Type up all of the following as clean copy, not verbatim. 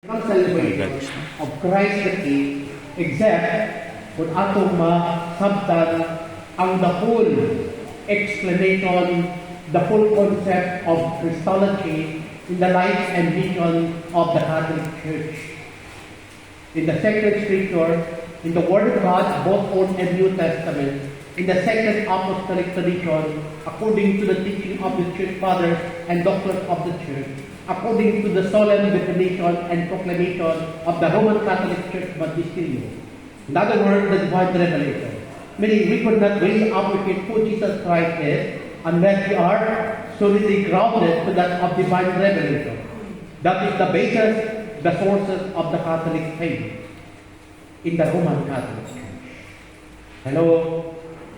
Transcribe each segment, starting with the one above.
celebration of Christ the King, except kung atong masabtan ang the whole explanation, the full concept of Christology in the life and mission of the Catholic Church. In the sacred scripture, in the Word of God, both Old and New Testament, in the second apostolic tradition, according to the teaching of the Church Fathers and Doctors of the Church, according to the solemn definition and proclamation of the Roman Catholic Church Magisterium. In other words, the divine revelation. Meaning, we could not really appreciate who Jesus Christ is unless we are solidly grounded to that of divine revelation. That is the basis, the sources of the Catholic faith in the Roman Catholic Church. Hello?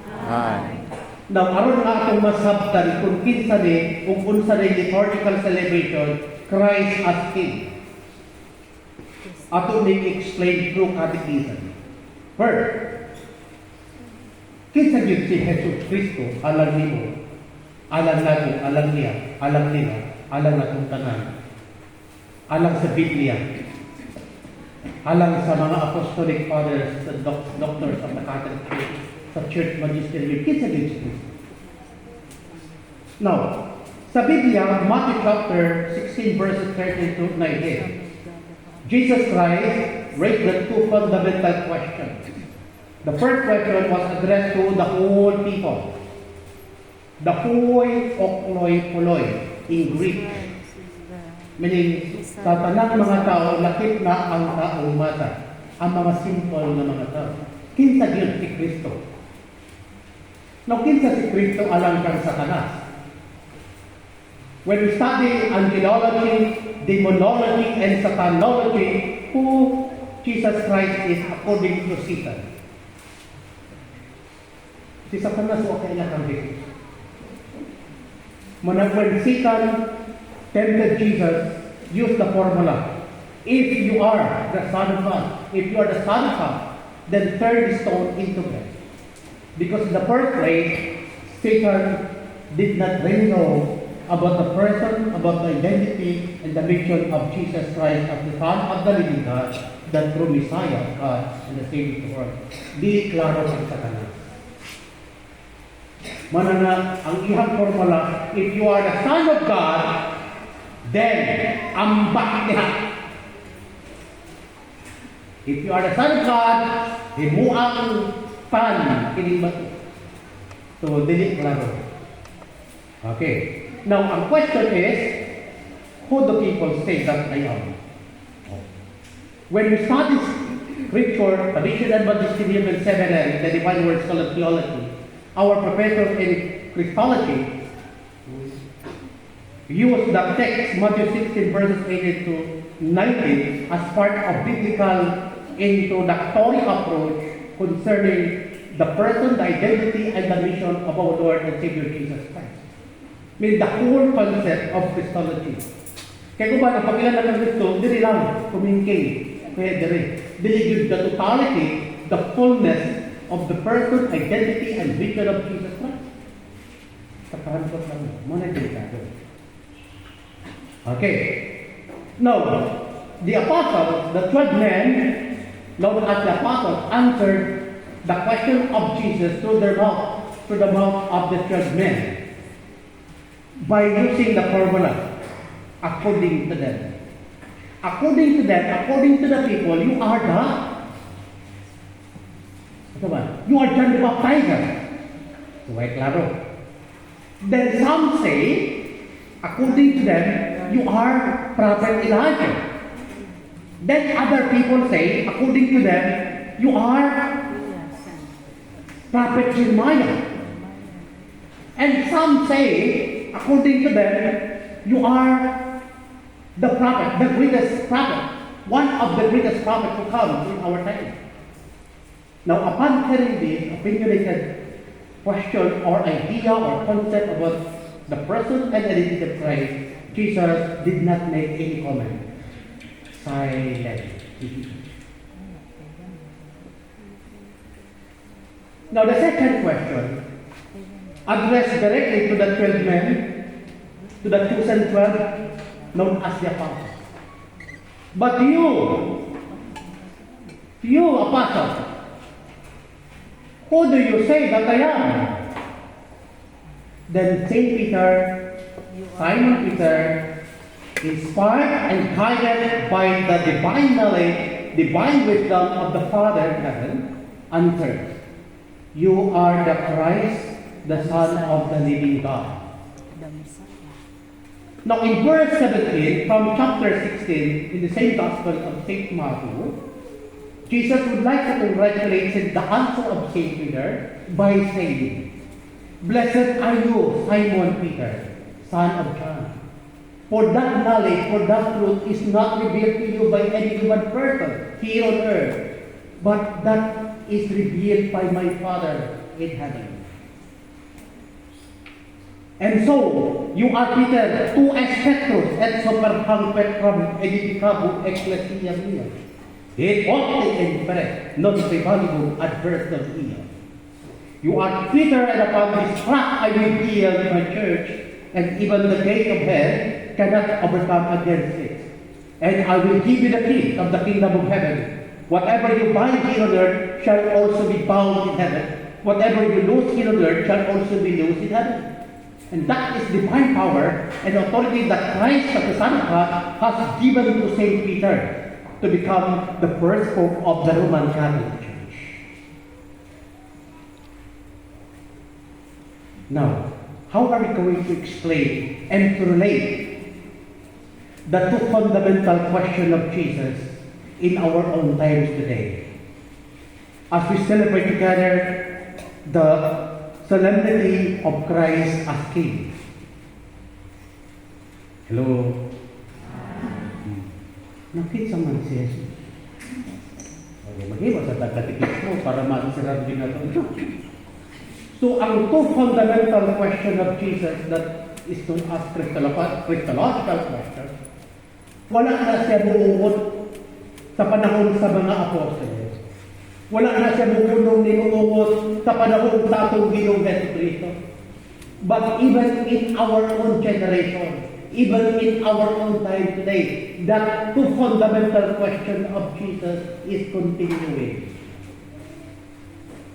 Hi. Now, aron nga akong masabtan kung kinsa ni kung unsa ni liturgical celebration Christ as King. Ato ni explain through catechism. First, kinsa gyud si Jesus Kristo alang nimo, alang nato, alang niya, alang nila, alang natong tanan, alang sa Biblia, alang sa mga apostolic fathers, the doctors of the Catholic Church, sa Church Magisterium, kinsa gyud si Kristo. Now, sa Biblia, Matthew chapter 16 verses 13 to 19, Jesus Christ raised the two fundamental questions. The first question was addressed to the whole people. The hoi okloi poloi in Greek. Meaning, sa tanang mga tao, lakip na ang taong mata. Ang mga simple na mga tao. Kinsa gyud si Kristo. Now, kinsa si Kristo alang kang Satanas. When we study angelology, demonology, and satanology, who Jesus Christ is according to Satan. Si Satanas o kailan victim. When Satan tempted Jesus, use the formula. If you are the Son of God, if you are the Son of God, then turn the stone into bread. Because in the first place, Satan did not really know about the person, about the identity, and the mission of Jesus Christ as the Son of the living God, the true Messiah of God and the Savior of the world. Di klaro ang Satanas. Manana, ang ihang formula, if you are the Son of God, then ambak niya. If you are the Son of God, himuang pan kining bato. So, dili klaro. Okay. Now, ang question is, who do people say that I am? When we study scripture, tradition and magisterium and seminary, the divine word school of theology, our professor in Christology use the text, Matthew 16 verses 18 to 19, as part of biblical introductory approach concerning the person, the identity, and the mission of our Lord and Savior Jesus Christ. Mean the whole concept of Christology. Kaya kung ba, ang pagkilala ng Kristo, dili lang, kumingking. Kaya dili give the totality, the fullness of the person, identity, and vision of Jesus Christ. Takahan ko sa mga, muna delikado. Okay. Now, the apostles, the 12 men, known as the apostles, answered the question of Jesus through the mouth of the 12 men. By using the formula, according to them. According to them, according to the people, you are you are John the Baptizer. So, klaro. Then some say, according to them, you are Prophet Elijah. Then other people say, according to them, you are Prophet Jeremiah. And some say, according to them, you are the prophet, the greatest prophet, one of the greatest prophets who comes in our time. Now, upon hearing this opinionated question or idea or concept about the person and identity of Christ, Jesus did not make any comment. Silent. Now, the second question, addressed directly to the 12 men, to the chosen 12, known as the apostles. But you apostle, who do you say that I am? Then Saint Peter, Simon Peter, inspired and guided by the divine knowledge, divine wisdom of the Father in heaven, answered, "You are the Christ, the Son of the living God." Now in verse 17 from chapter 16 in the same Gospel of St. Matthew, Jesus would like to congratulate the answer of St. Peter by saying, "Blessed are you, Simon Peter, son of John. For that knowledge, for that truth is not revealed to you by any human person here on earth, but that is revealed by my Father in heaven." And so, you are Peter, tu es Petrus, et superhang Petram edificabu ecclesia mea. Et opte impere, non prevalibum advertum ea. You are Peter, and upon this rock I will build my church, and even the gate of hell cannot overcome against it. And I will give you the key of the kingdom of heaven. Whatever you bind here on earth shall also be bound in heaven. Whatever you loose here on earth shall also be loosed in heaven. And that is divine power and authority that Christ, the Son of God, has given to Saint Peter to become the first pope of the Roman Catholic Church. Now, how are we going to explain and to relate the two fundamental questions of Jesus in our own times today? As we celebrate together the solemnity of Christ as King. Hello? Nakita man si Jesus. Okay, mag-iwas sa tagkatikis mo para masisarap din na ito. So, ang two fundamental question of Jesus that is to ask Christological question, wala na siya buungot sa panahon sa mga apostles. Wala na siya bukunong ninuungot sa panahon sa atong Ginoong Jesucristo. But even in our own generation, even in our own time today, that two fundamental question of Jesus is continuing.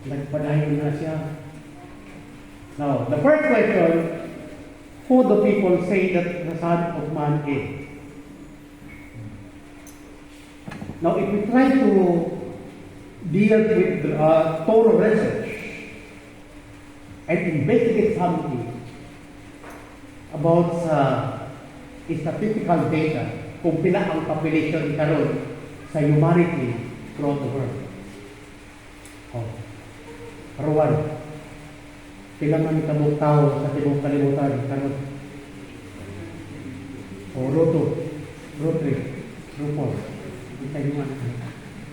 Nagpadayon na siya. Now, the first question, who do people say that the Son of Man is? Now, if we try to deal with thorough research and investigate something about statistical data kung pila ang population karon sa humanity throughout the world. Karuan, pila man itabong tao sa tibong kalibutan karon. Roto, Rotary, Rupol, kita nyo man.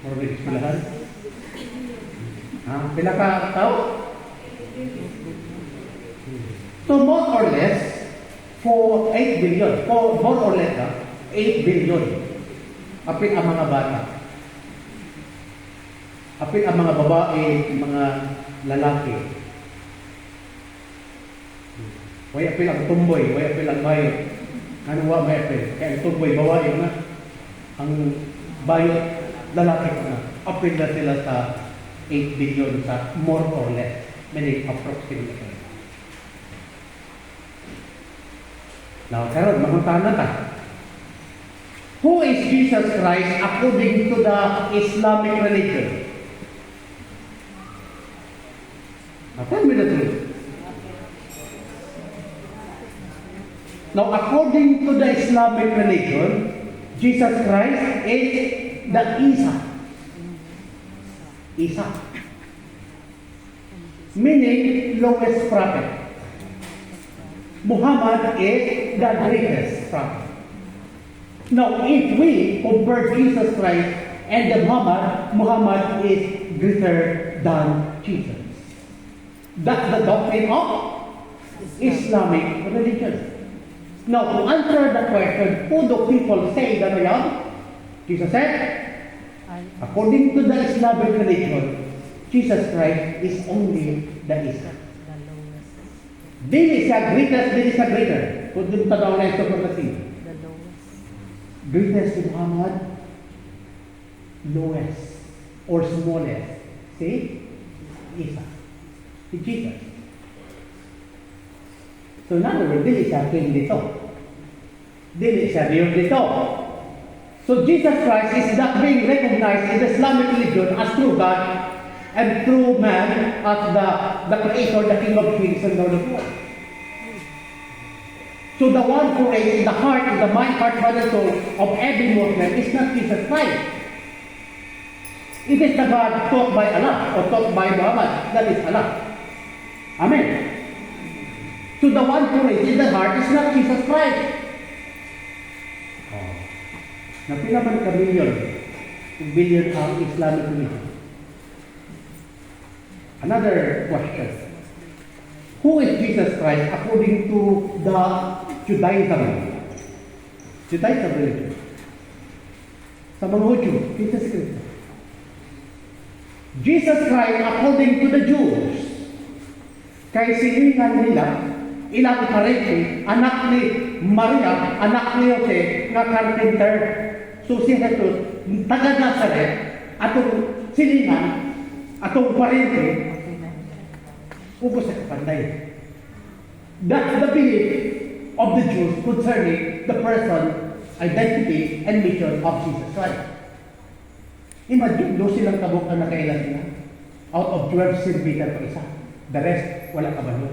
Orange pilahan. Pila ka tao? So more or less, for 8 billion, for more or less, 8 billion, apil ang mga bata. Apil ang mga babae, mga lalaki. Way apil ang tumboy, way apil ang bayot. Ano wa may apil? Kaya ang tumboy, babae na. Ang bayot, lalaki na. Apil na sila sa 8 billion sa more or less, meaning approximately. Now, karon manguntahan na ta. Who is Jesus Christ according to the Islamic religion? Now, tell me the truth. Now, according to the Islamic religion, Jesus Christ is the Isa. Meaning, lowest prophet. Muhammad is the greatest prophet. Now, if we compare Jesus Christ and the Muhammad is greater than Jesus. That's the doctrine of Islamic religion. Now, to answer the question, who do people say that I am? Jesus said, according to the Islamic religion, Jesus Christ is only the Isa. Dili siya greater. Kung yung tanaw na ito pagkasi. Greatest si Muhammad, lowest or smallest. Si Isa. Si Jesus. So in other words, dili siya king dito. Dili siya Diyos dito. So Jesus Christ is not being recognized in the Islamic religion as true God and true man as the creator, the King of Kings and Lord of Lords. So the one who reigns in the heart, in the mind, heart, body, and soul of every Muslim is not Jesus Christ. It is the God taught by Allah or taught by Muhammad. That is Allah. Amen. So the one who reigns in the heart is not Jesus Christ. Napila man ka billion ang Islamic religion. Another question. Who is Jesus Christ according to the Judaism religion? Sa mga Hudyo, Jesus Christ. Jesus Christ according to the Jews. Kay silingan nila, ilang parente, anak ni Maria, anak ni Jose, nga carpenter. So si Jesus, taga Nazaret, atong silingan, atong parente, ubos sa kapanday. That's the belief of the Jews concerning the person, identity, and mission of Jesus Christ. Imagine, do silang kabuk na nakailan nila. Out of 12, St. Peter pa isa. The rest, wala kabalo.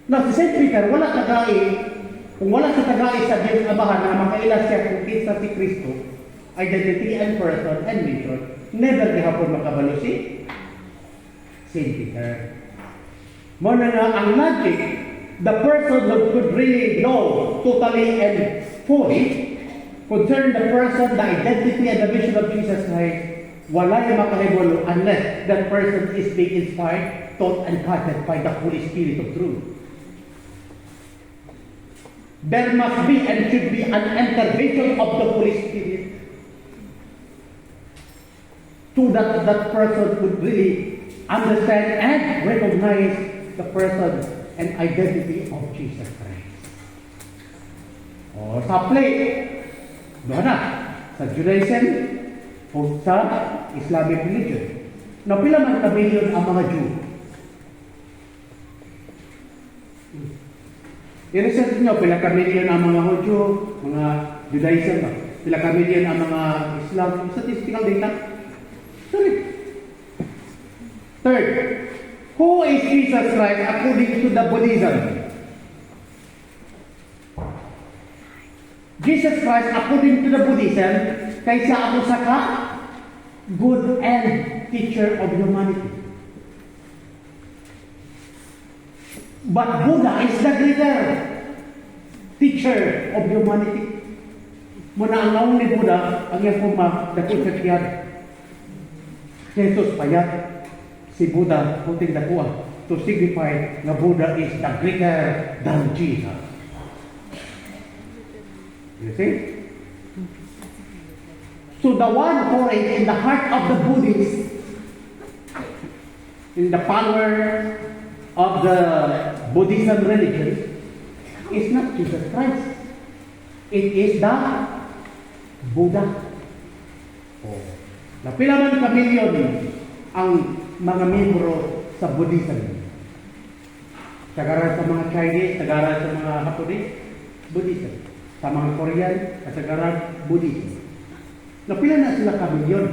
Now, si St. Peter, wala tagai. Kung wala sa tagai sa Diyos Amahan na makailan siya kung kinsa si Kristo, identity and person and mission, never gihapon makabalo si St. Peter. Muna nga ang logic, the person who could really know totally and fully concern the person, the identity, and the mission of Jesus Christ, wala yung makahibolo unless that person is being inspired, taught, and guided by the Holy Spirit of truth. There must be and should be an intervention of the Holy Spirit so that that person would really understand and recognize the person and identity of Jesus Christ. O sa play, doon na, sa Judaism o sa Islamic religion. Napila man kamilyon ang mga Jew. I-research nyo, pila kamilyon ang mga Hudyo, mga Judaism, pila kamilyon ang mga Islam, statistical data. Sorry. Third, who is Jesus Christ according to the Buddhism? Jesus Christ according to the Buddhism, kaysa ako sa ka, good and teacher of humanity. But Buddha is the greater teacher of humanity. Muna ang naong ni Buddha, ang iyang puma, dakot sa kiyad. Jesus payat, si Buddha puting dakuha to signify na Buddha is the greater than Jesus. You see? So the one who is in the heart of the Buddhists, in the power of the Buddhism religion, is not Jesus Christ. It is the Buddha. Oh. Napila man kamilyon ang mga membro sa Buddhism. Sagaran sa mga Chinese, sagaran sa mga Japanese, Buddhism. Sa mga Korean, sagaran Buddhism. Napila na sila kamilyon.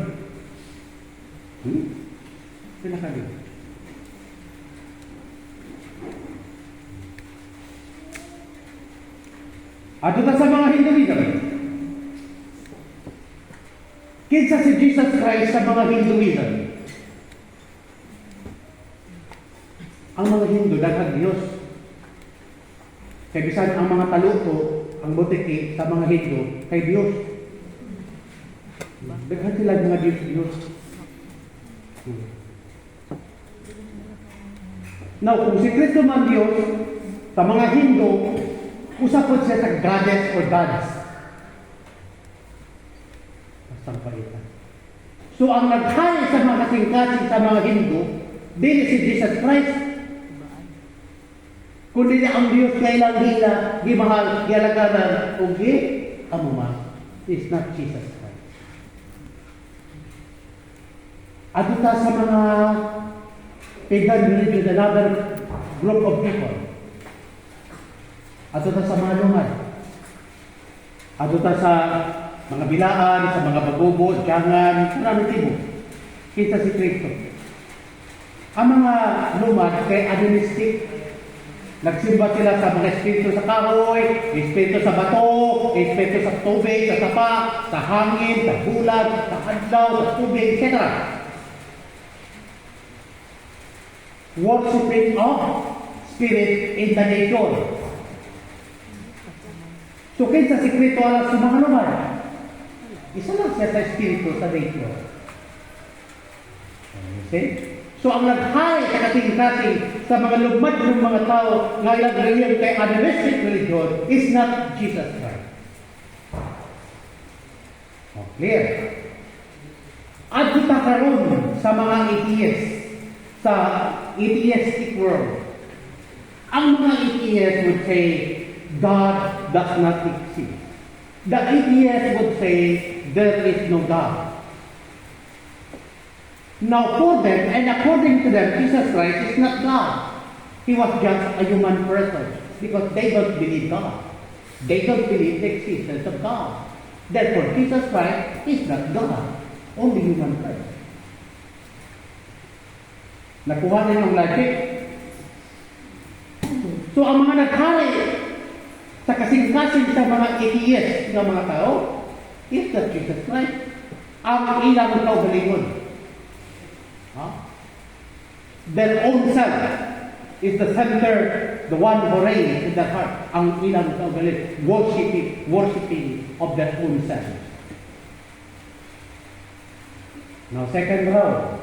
Sila kamilyon. At ito sa mga Hinduism. Kinsa si Jesus Christ sa mga Hinduism? Ang mga Hindu, daghang Diyos. Kaya bisan ang mga taluto, ang butiki sa mga Hindu, kay Diyos. Daghang sila mga Diyos. Now, kung si Kristo man Diyos, sa mga Hindu, usapot siya sa goddess or gods. Bastang palitan. So, ang naghain sa mga kasing-kasing sa mga Hindu, dili si Jesus Christ. Kundi niya ang Diyos kailang hila, gimahal, gialagaran, o amuman, is not Jesus Christ. Ato ta sa mga pagan religion, another group of people. Ato ta sa mga lumad. Ato ta sa mga bilaan, sa mga bagubo, tiyangan, marami tibo. Kita si Kristo. Ang mga lumad kay animistic. Nagsimba sila sa mga espiritu sa kahoy, espiritu sa bato, espiritu sa tubig, sa tapa, sa hangin, sa bulan, sa adlaw, sa tubig, etc. Worshipping of spirit in the nature. So, kinsa sikreto alam sa mga lumad? Isa lang siya sa espiritu sa nature. Okay? So, ang naghari sa kasing-kasing sa mga lumad ng mga tao na ilang reliyon kay animistic religion is not Jesus Christ. Oh, clear? At kita karon sa mga atheists, sa atheistic world. Ang mga atheists would say, God does not exist. The atheists would say, there is no God. Now for them, and according to them, Jesus Christ is not God. He was just a human person because they don't believe God. They don't believe the existence of God. Therefore, Jesus Christ is not God, only human person. Nakuha niyo yung logic? So, ang mga naghari sa kasing-kasing sa mga atheists ng mga tao is that Jesus Christ. Ang ilang kaugalingon. Their own self is the center, the one who reigns in their heart. Ang ilang kaugalingon. Worshipping of their own self. Now, second row.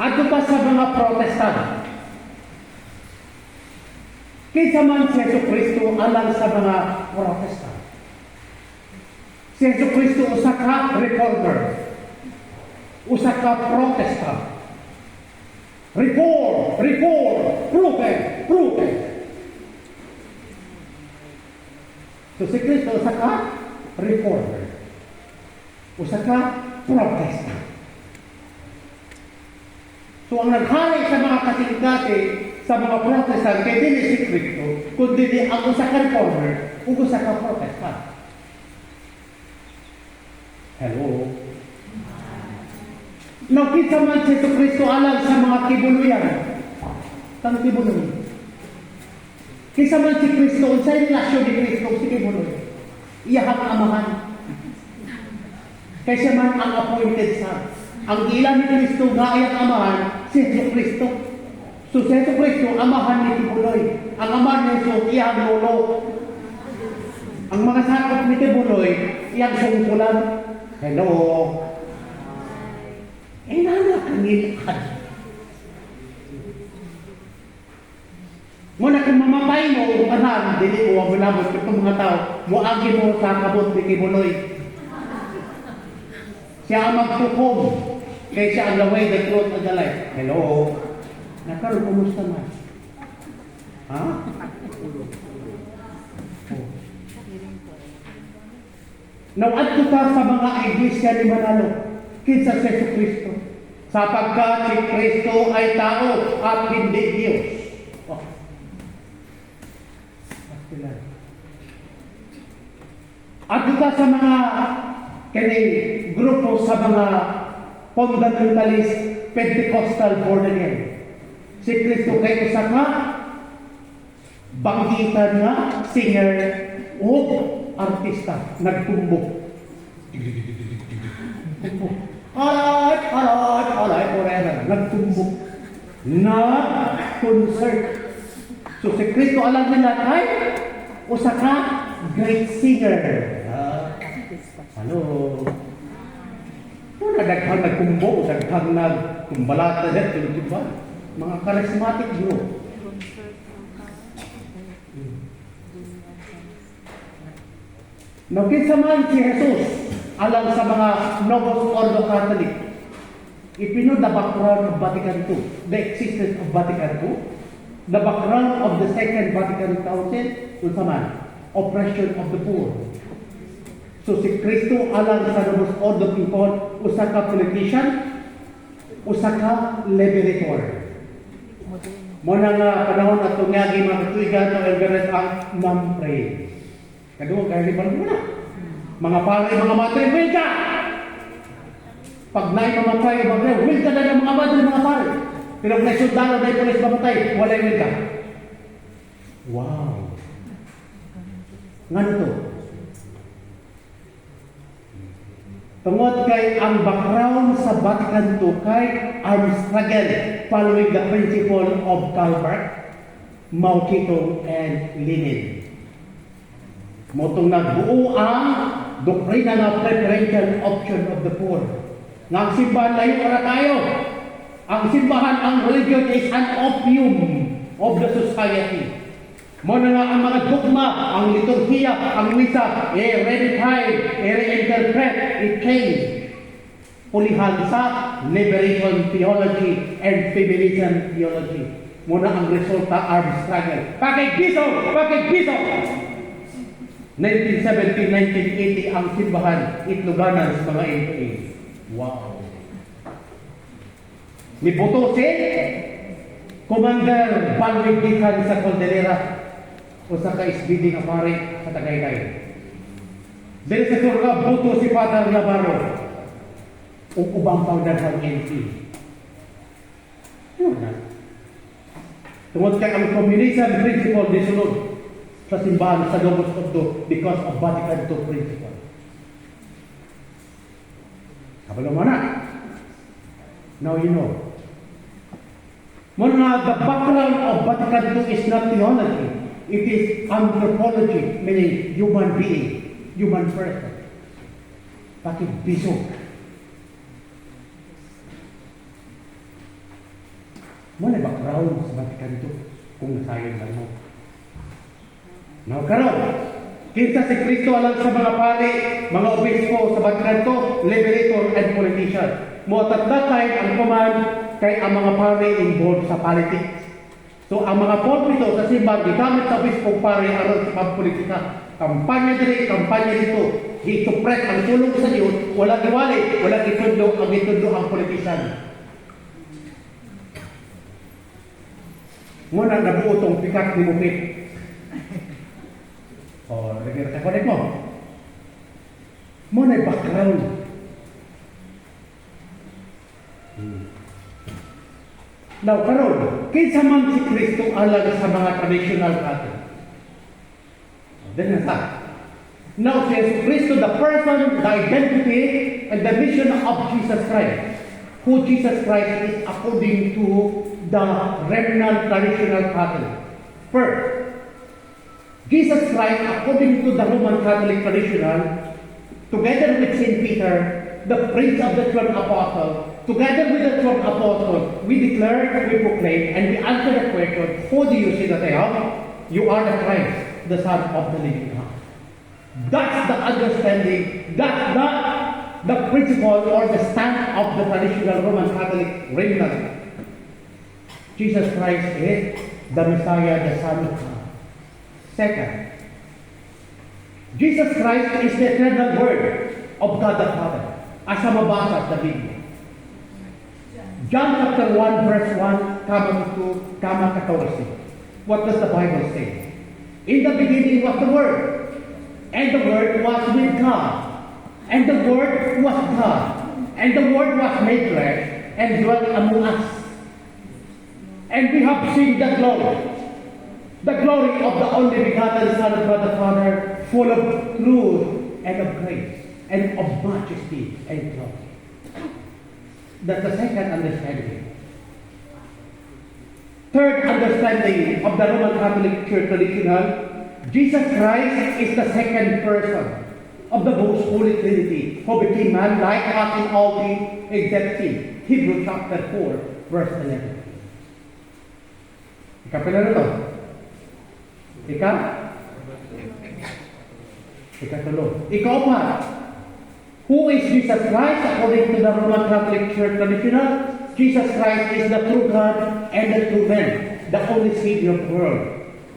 Ato pa sa mga Protestant. Kinsa man si Yesu Kristo alang sa mga Protestant. Si Yesu Kristo usa ka reformer. Usa ka Protestant. Reform, proven. So si Kristo usa ka reformer. Usa ka Protestant. So ang naghari sa mga kasing-kasing sa mga Protestant kay dili si Kristo, kundi ang usa ka reformer ug usa ka Protestant. Hello. Now, kita man si Kristo alam sa mga kibuluyan. Tang kibuluyan. Kisa man si Kristo, sa relasyon ni Kristo si kibuluyan. Iyahang amahan. Kaysa man ang appointed son. Ang ilan ni Kristo nga iyang amahan, si Yesu Kristo. So, si Yesu Kristo, amahan ni Kibuloy. Ang amahan ni Yesu, iyang lolo. Ang mga sakot ni Kibuloy, iyang sungkulan. Hello. Nana kanilakad. Muna kung mamapay mo, kanan, dili mo, wabulabot itong mga tao, muagi mo sa kabot ni Kibuloy. Siya ang magtukom, kaya siya ang the way, the truth, and the life. Hello? Nakaroon, kumusta man? Ha? Nawad ko ka sa mga iglesia ni Manalo, kinsa si Yesu Kristo. Sapagkat si Kristo ay tao at hindi Diyos. Oh. At ito sa mga grupo sa mga fundamentalist Pentecostal born again. Si Kristo kay usa ka banggitan nga singer o artista nagtumbok. Alright, forever. Nagtumbok. Na concert. So, si Kristo alam nila kay usa ka great singer. Ano? Nadaghang nagtumbok, daghang nagkumbalata dito, diba? Mga charismatic group. Now, kinsa man si Jesus alam sa mga Novus Ordo Catholic, ipino the background of Vatican II, the existence of Vatican II, the background of the Second Vatican Council, unsa man, oppression of the poor. So si Kristo alang sa lubos ordo people, usa ka politician, usa ka liberator. Mo na nga panahon ato nga mga katuigan no organize ang mampray. Kaduwa kay di muna. Mga pare, mga madre, wilka! Pag naimamatay, wilka na ng mga madre, mga pare. Pero kung naisundalo na ipulis mamatay, wala yung wilka. Wow! Nga to? Tungod kay ang background sa Vatican II kay armed struggle following the principle of Calvert, Mauchito, and Lenin. Motong nagbuo ang doktrina ng preferential option of the poor. Nga ang simbahan layo para tayo. Ang simbahan, ang religion is an opium of the society. Mo na nga ang mga dogma, ang liturhiya, ang misa, redefine, reinterpret, i-change. Pulihan sa liberation theology and feminism theology. Mo na ang resulta armed struggle. Pakikbiso! Pakikbiso! 1970-1980 ang simbahan, itluganan sa mga NPA. Wow! Niboto si Commander Balwigdikan sa Caldera o sa ka-SBD nga pare sa Tagaytay. Dahil sa turga, boto si Father Navarro o ubang founder ng NP. Ano na? Tungod kay ang communism principle disunod sa simbahan sa Logos Ordo because of Vatican II principle. Kabalo mo na. Now you know. Muna, the background of Vatican II is not theology. It is anthropology, meaning human being, human person. Pakibisok. Muna background sa Vatican II kung nasayon lang mo. Now, karon, kinsa si Kristo alang sa mga pari, mga obispo sa Vatican II, liberator and politician. Mo at that time ang command kay ang mga pari involved sa politics. So ang mga pulpito sa simbahan gigamit sa obispo pari aron sa pagpolitika. Kampanya diri, kampanya dito. Gi-suppress ang tulong sa Diyos, wala giwali, wala gitundo ang politician. Muna nabuo tong pikat ni Mupit. O, nag-record mo. Muna background. Now, karon, kinsa man si Kristo alang sa mga traditional Catholic. Then na. Now, si Jesus Kristo, the person, the identity, and the mission of Jesus Christ. Who Jesus Christ is according to the remnant traditional Catholic. First, Jesus Christ, according to the Roman Catholic traditional, together with Saint Peter, the prince of the 12 apostles, together with the 12 apostles, we declare, we proclaim, and we answer the question, who do you say that I am? You are the Christ, the Son of the living God. That's the understanding, that's the principle or the stand of the traditional Roman Catholic remnant. Jesus Christ is the Messiah, the Son of God. Second, Jesus Christ is the eternal Word of God the Father. Asa mabasa sa Biblia. John chapter 1 verse 1, comma 2, comma 14. What does the Bible say? In the beginning was the Word, and the Word was with God, and the Word was God, and the Word was made flesh, and dwelt among us. And we have seen the glory of the only begotten Son of God the Father, full of truth and of grace, and of majesty and glory. That's the second understanding. Third understanding of the Roman Catholic Church traditional, Jesus Christ is the second person of the most Holy Trinity who became man like us in all things except sin. Hebrews chapter 4 verse 11. Ikapila na to? Ikatulo. Ikaw pa. Who is Jesus Christ according to the Roman Catholic Church traditional? Jesus Christ is the true God and the true man, the only Savior of the world.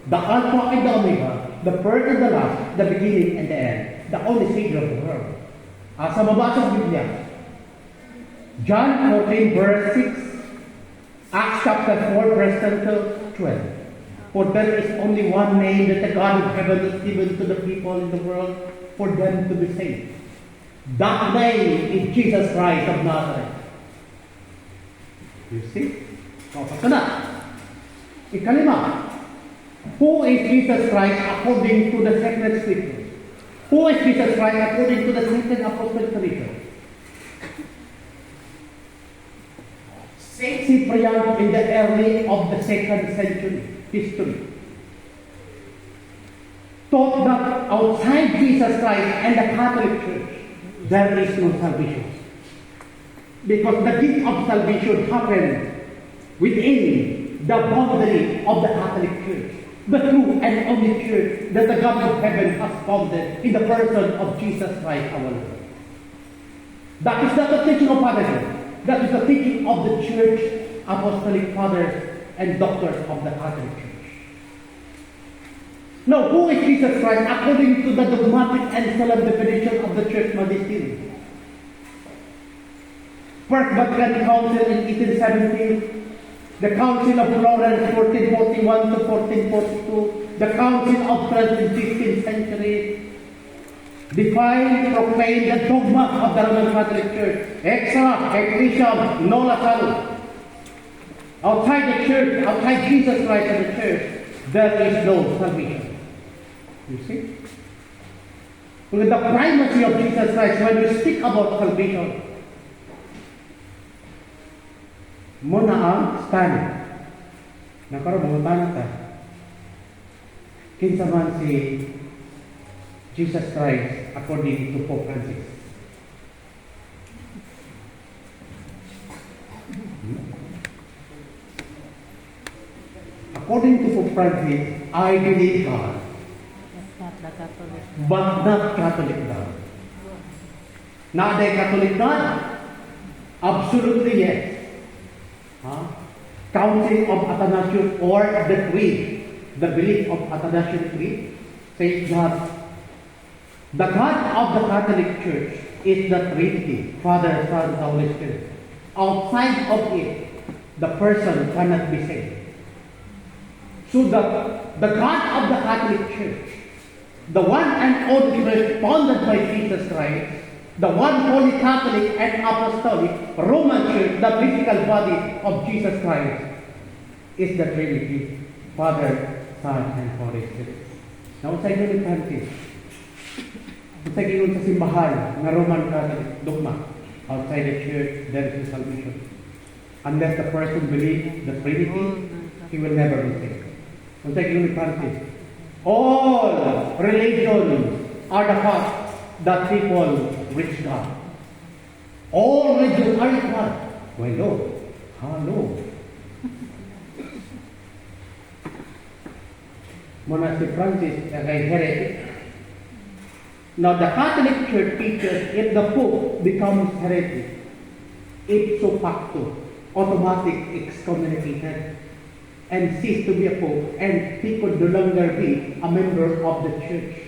The Alpha and the Omega, the first and the last, the beginning and the end, the only Savior of the world. Sa mabasa sa Biblia, John 14 verse 6, Acts chapter 4 verse 10 to 12. For there is only one name that the God of heaven has given to the people in the world for them to be saved. That name is Jesus Christ of Nazareth. You see? Ito na. Ikalima, who is Jesus Christ according to the sacred scriptures? Who is Jesus Christ according to the second apostolic tradition? Saint Cyprian in the early of the 2nd century history taught that outside Jesus Christ and the Catholic Church, there is no salvation. Because the gift of salvation happened within the boundary of the Catholic Church, the true and only church that the God of heaven has founded in the person of Jesus Christ our Lord. That is not the teaching of fathers. That is the teaching of the church, apostolic fathers, and doctors of the Catholic Church. Now, who is Jesus Christ according to the dogmatic and solemn definition of the Church Magisterium? First Vatican Council in 1870, the Council of Florence 1441 to 1442, the Council of Trent in 15th century, defined, proclaimed the dogma of the Roman Catholic Church, extra ecclesiam nolla salus. Outside the church, outside Jesus Christ and the church, there is no salvation. You see? Look at the primacy of Jesus Christ when we speak about salvation. Muna ang stand. Nakaroon, mga tanong ta. Kinsa man si Jesus Christ according to Pope Francis. According to Pope Francis, I believe God, but not Catholic God. Not a Catholic God? Absolutely yes. Council of Athanasius or the Creed, the belief of Athanasian Creed, says that the God of the Catholic Church is the Trinity, Father, Son, Holy Spirit. Outside of it, the person cannot be saved. So the God of the Catholic Church, the one and only Church founded by Jesus Christ, the one holy Catholic and Apostolic Roman Church, the physical body of Jesus Christ, is the Trinity, Father, Son, and Holy Spirit. Now, sa inyo ni Francis, sa inyo sa simbahan ng Roman Catholic dogma, outside the church, there is no salvation. Unless the person believes the Trinity, he will never be saved. Sa inyo ni Francis, all religions are the path that people reach God. All religions are equal. Well, no. Hello. Muna si Francis ay heretic. Now, the Catholic Church teaches if the Pope becomes heretic, ipso facto, automatic excommunicated, and cease to be a Pope, and he could no longer be a member of the Church.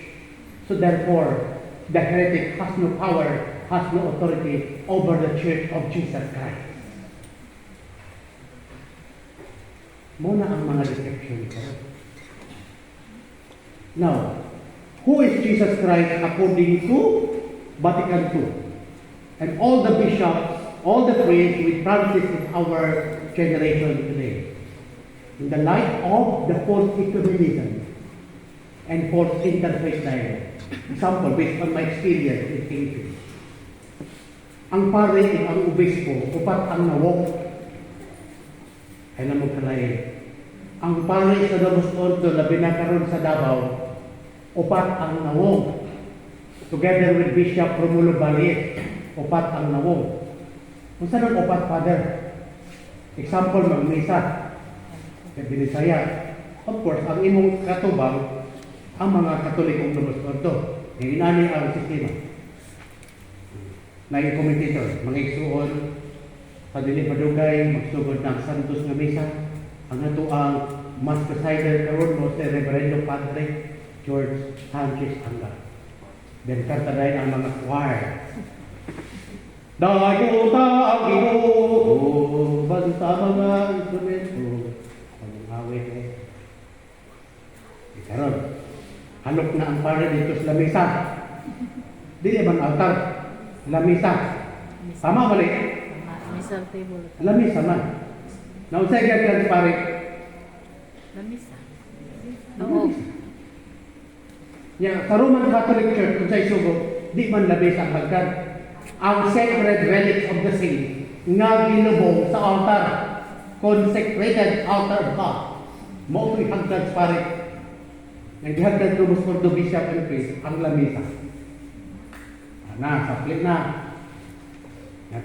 So therefore, the heretic has no power, has no authority over the Church of Jesus Christ. Muna ang mga deception ko. Now, who is Jesus Christ according to Vatican II? And all the bishops, all the priests with Francis in our generation today. In the light of the false ecumenism and false interfaith dialogue. Example, based on my experience in Philippines. Ang pare at ang obispo, upat ang nawok. Ay namang kalain. Ang pare sa Damos Ordo na binakaroon sa Davao, upat ang nawok. Together with Bishop Romulo Balit, upat ang nawok. Kung saan ang upat, Father? Example, magmisa. Sa Binisaya. Of course, ang imong katubang, ang mga Katolikong Damos Ordo. Hinani ang sistema. Na yung commentator, mga igsuon, padili padugay, magsugod ng Santos nga misa, ang ato ang Mass Presider karon mo si Reverendo Padre George Sanchez Anga. Then kanta na ang mga choir. Dayo ta ang Ginoo, basta mga instrumento, ang awit karon, hanok na ang pare dito sa lamesa. Dili man altar, lamesa. Tama balik? Misal table. Lamesa man. Nausay ka pare. Lamisa. Oo. Ya, sa Roman Catholic Church, kung sa isugo, di man labis ang hagdan. Ang sacred relics of the saint nga ginubong sa altar, consecrated altar ba? Mo ko'y hagdan sa pare. Naghagdan lumos for the bishop and priest, ang lamisa. Saplit na.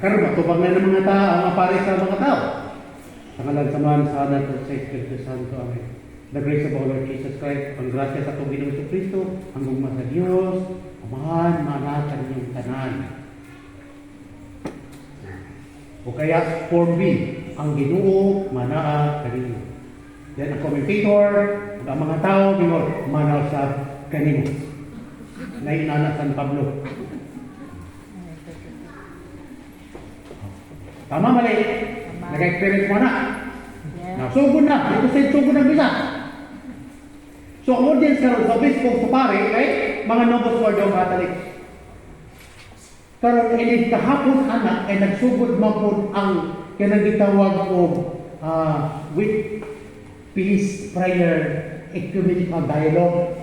Karon matubang na ng mga tao, ang pare sa mga tao. Sa ngalan samahan sa anak at sa Espiritu Santo. Amen. The grace of our Lord Jesus Christ, ang grasya sa Panginoon Hesus Kristo, ang gugma sa Diyos, amahan, manatan niyong tanan. O kaya, form B, ang Ginoo, manaa kanino. Then ang commentator, ang mga tao, ginor, manaw sa kanino. Ngayon na San Pablo. Tama mali. Nag-experience mo na. Nasugod na. Ito sa sugod ng bisa. So, ang audience karon sa obispo sa pare ay mga Novus Ordo Catholics. Karon ini kahapon anak ay nagsugod mapod ang kanang gitawag og with peace prayer ecumenical dialogue.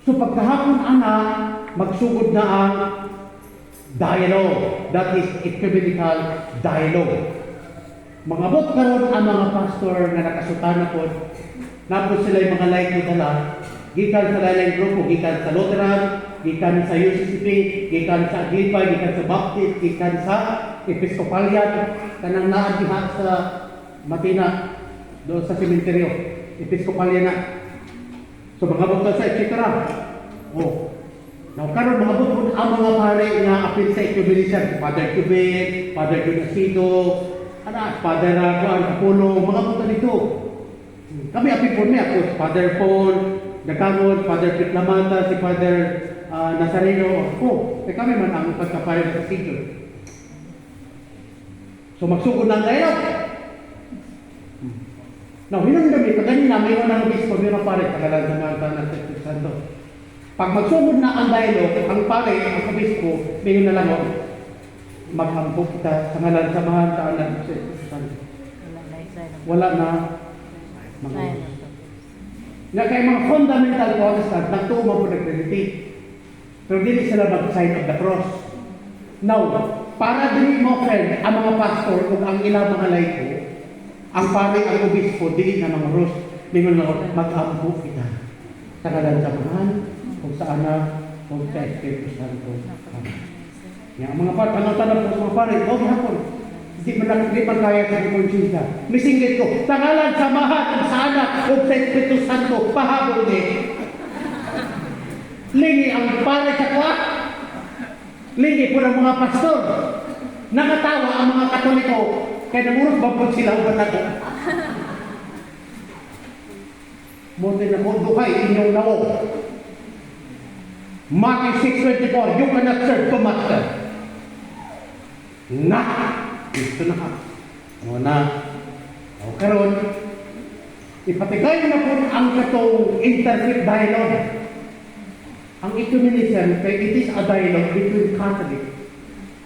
So pagkahapon anak magsugod na ang dialogue, that is ecumenical dialogue. Mga bot karon ang mga pastor nga nakasutana pod, napod sila yung mga like dala, gikan sa lain grupo, gikan sa Lutheran, gikan sa UCCP, gikan sa Aglipa, gikan sa Baptist, gikan sa Episcopalian, kanang naa diha sa Matina, doon sa sementeryo, Episcopalian na. So mga bot sa etc. Oh. Now, karon mga bukod ang mga pare nga apil sa ecumenism, Father Cubit, Father Junasido, Father Apollo, mga bukod dito. Kami apil po niya, ako, Father Paul, Dagamon, Father Pitlamanta, si Father Nazareno, ako. Kami man ang pagkapare sa Cathedral. So, magsugod ng dialogue. Now, hinang-dami, kanina, mayroon ng obispo, mayroon pare, tagalan sa mga tanang sa Santo. Pag magsugod na ang dialogue, ang pare, ang obispo, mayroon na lang ako, mag-ampok kita sa ngalan sa mga taanan sa Santo. Wala na. Nga kaya mga fundamental Protestant, nagtuuma po nag-Trinity. Pero hindi sila mag-sign of the cross. Now, para din mo, friend, ang mga pastor kung ang ilang mga laiko, ang pare, ang obispo, hindi na mga ros, mayroon na mag-ampok kita sa ngalan sa mga kung sa anak, kung sa Espiritu Santo. Ang mga pare, tanong-tanong po sa mga pare, huwag hapon. Hindi man kaya sa konsensya. Misinggit ko, tangalan sa mahat, sa anak, kung sa Espiritu Santo, pahabol din. Lingi ang pare sa kwa. Lingi po ng mga pastor. Nakatawa ang mga Katoliko, kaya namurot ba po sila ubat ako? Munti na mo, duhay inyong nao. Matthew 6:24, you cannot serve two masters. Na! Ito na ka. O na. O karon, ipatigay na po ang katong interfaith dialogue. Ang ecumenism, it is a dialogue between Catholic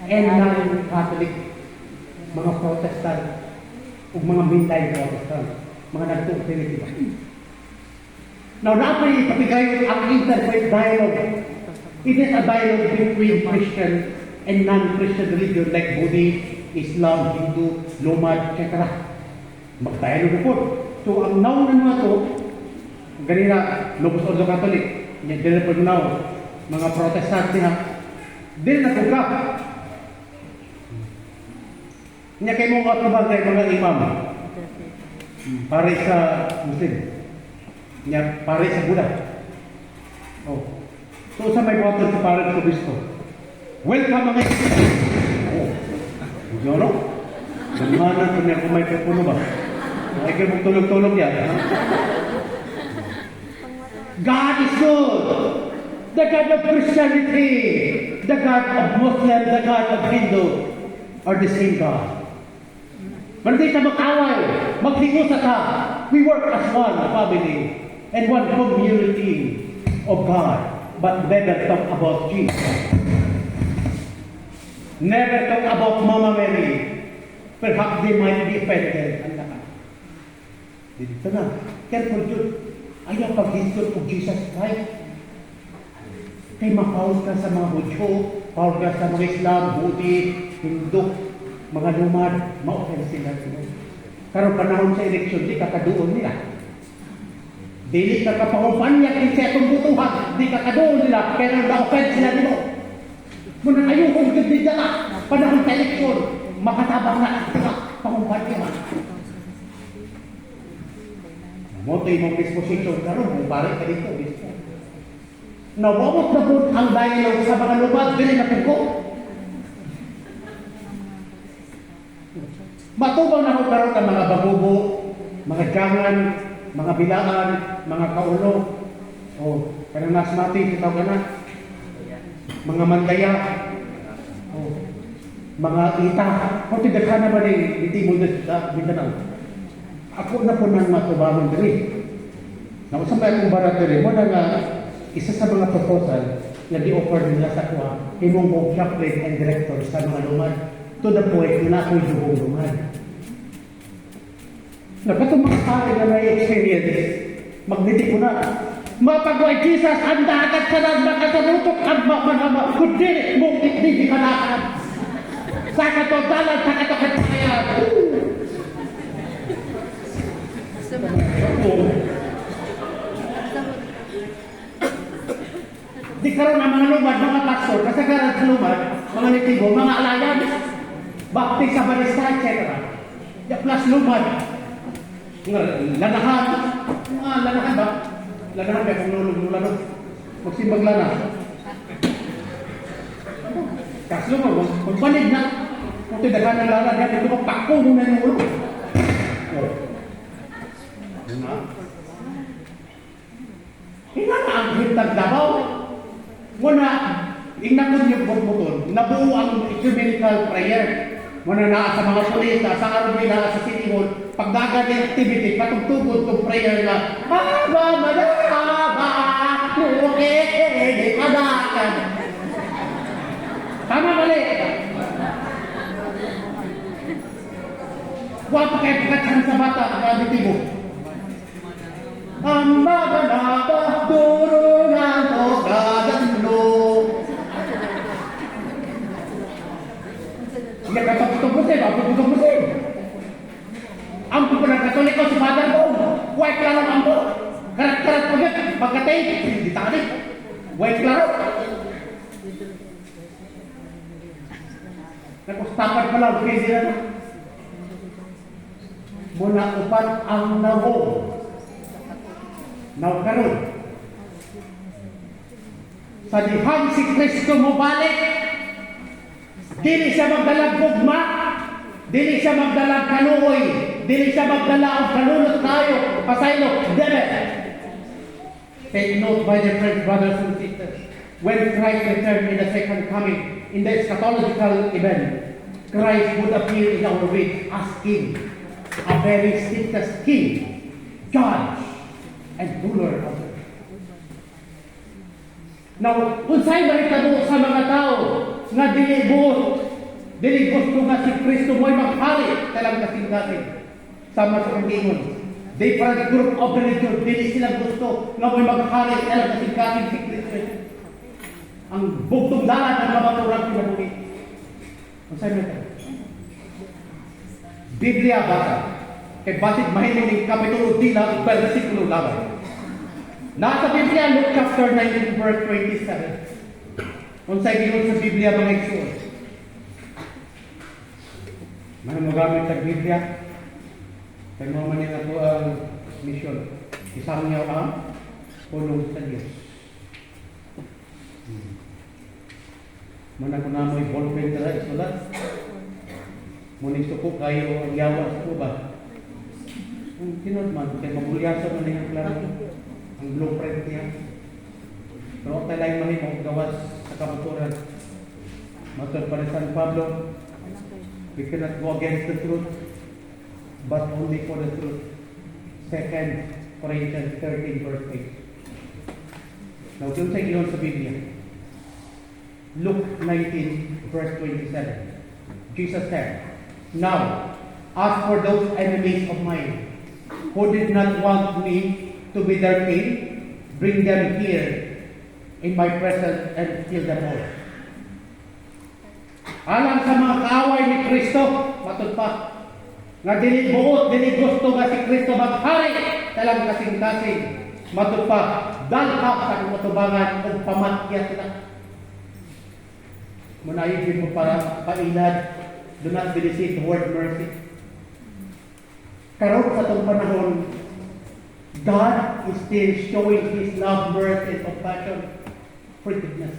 and non-Catholic. Mga Protestant o mga Minday Protestant. Mga nagtutuliti ba? Now, dapat ipatigay ang interfaith dialogue. It is a dialogue between Christian and non-Christian religion like Buddhist, Islam, Hindu, Nomad, etc. Mag-dialogue po. So, ang naunan mga ito, ganina, Novus Ordo Catholic, ganina po now, mga Protestant niya, din natugap. Niya kayo mga atubagay mga imam. Pare sa Muslim. Niya, pare sa Buddha. Oh. So, sa may buhaton sa pare sa Kristo. Welcome mga oh. Joro? Gamanan ko niya kung may kapuno ba? Ay kayo magtulog-tulog yan. Ha? God is good. The God of Christianity, the God of Muslim, the God of Hindu are the same God. Hindi ka mag-away, maghiusa ka. We work as one family and one community of God, but never talk about Jesus. Never talk about Mama Mary. Perhaps they might be offended. Ang lakas. Dito na. Careful yun. Ayaw pag-history of Jesus Christ. Kay ma-foul ka sa mga Hudyo, foul ka sa mga Islam, Buddhist, Hindu, mga lumad, ma-offend sila. Karon panahon sa eleksyon, di kakaduon nila. Dili ka kapakumpanya kung siya itong butuhan, di kakaduon nila, kaya na-offend sila nila. Muna ayaw kong ganda na, panahon sa eleksyon, makatabang na, pakumpanya man. Moto yung disposition karon, kung balik ka dito, gusto. Nawawag na po ang dialogue sa mga lumad, dili na po. Matubang na ko karon ang mga babubo, mga jangan, mga bilaan, mga kaulo, o kanang nasmati, itaw ka na, mga mandaya, o mga ita, o tidaghan na ba ni Timon sa Mindanao? Ako na po nang matubangon diri. Nakusambay akong barateri mo na nga, isa sa mga proposal na di-offer nila sa kuha, imong mo chaplain and director sa mga lumad, to the point na ako'y yung lumad. Nakatong mga pare na may experience, magniti ko na, mapagway Jesus, ang dagat sa lang, makatarutok, ang mga kundi, mong di kanakan. Sa katodalan, sa katokatayan. Di karon ang mga lumad, mga pastor, kasagaran sa lumad, mga nitibo, mga alayan, baptis sa barista, etc. Plus lumad, lanahan, lanahan ba? Lanahan ba kung nulog-nulog? Magsimbag lana. Kas lumad, magpanig na. Kung tidaghan ng lana, dyan ito magpako muna yung ulo. Hinga ang hintag Davao. Muna, inakon yung butbuton, nabuo ang ecumenical prayer. Muna na sa mga pulis, sa Arabila, sa City Hall, pagdagan ng activity, patugtugod kong prayer na, Haba, madahaba, nuke, adakan. Tama mali. Huwag pa kayo pagkatsan sa bata, kabitibo. Ang maganaba, durungan o gaganlo. Hindi ka pagputong-putin, pagputong-putin. Ang pupunang katoliko sa father mo, white klaro ang po. Karat-karat pagkat, pagkatay, hindi tali. White klaro. Nakustapan pa lang, pwede na. Muna upat ang naho. Naukaroon. Sa dihang si Kristo mo balik, dili siya magdalag bugma, dili siya magdalag kaluoy, dili siya magdala ang kalulot tayo, pasaylo, debe. Take note, my dear friends, brothers and sisters, when Christ returned in the second coming, in the eschatological event, Christ would appear in our way as King, a very strictest King, Judge, and ruler of the earth. Now, unsay mahitabo sa mga tao nga dili gusto nga si Kristo mo'y maghari talang kasing-kasing sama sa kangingon. Different group of religion, dili sila gusto nga mo'y maghari talang kasing-kasing si Kristo. Ang bugtong dalan ng mga turang pinabuhi. Unsay mahitabo? Biblia basa. Kay basit mahiling ng Kapitulo 3, versikulo 11. Nasa Biblia, Luke chapter 19, verse 27. Kung sa'yo ginod sa Biblia, mga igsoon. Ano magamit sa Biblia? Kaya mga manin ako ang misyon. Isang niya ang pulong sa Diyos. Mana ko na mo'y ballpen tala, isulat. Muning suko kayo ang yawa sa kuba. Ang tinod man, kaya mabulyasan mo na yung klaro. Ang blueprint niya. Pero tayo lang mahimong gawas sa kabuturan. Matod pa rin San Pablo, we cannot go against the truth, but only for the truth. 2 Corinthians 13 verse 8. Now, dun sa iyon sa Biblia, Luke 19 verse 27. Jesus said, "Now, as for those enemies of mine, who did not want me to be their king, bring them here in my presence and kill them all." Alang sa mga kaaway ni Kristo, matod pa, nga dili buot, dili gusto nga si Kristo maghari, talang kasing-kasing, matod pa, dalhap sa kumutubangan o pamatya sila. Munayigin mo para pailad, do not be deceived toward mercy. Karon sa itong panahon, God is still showing His love, mercy, and compassion, forgiveness.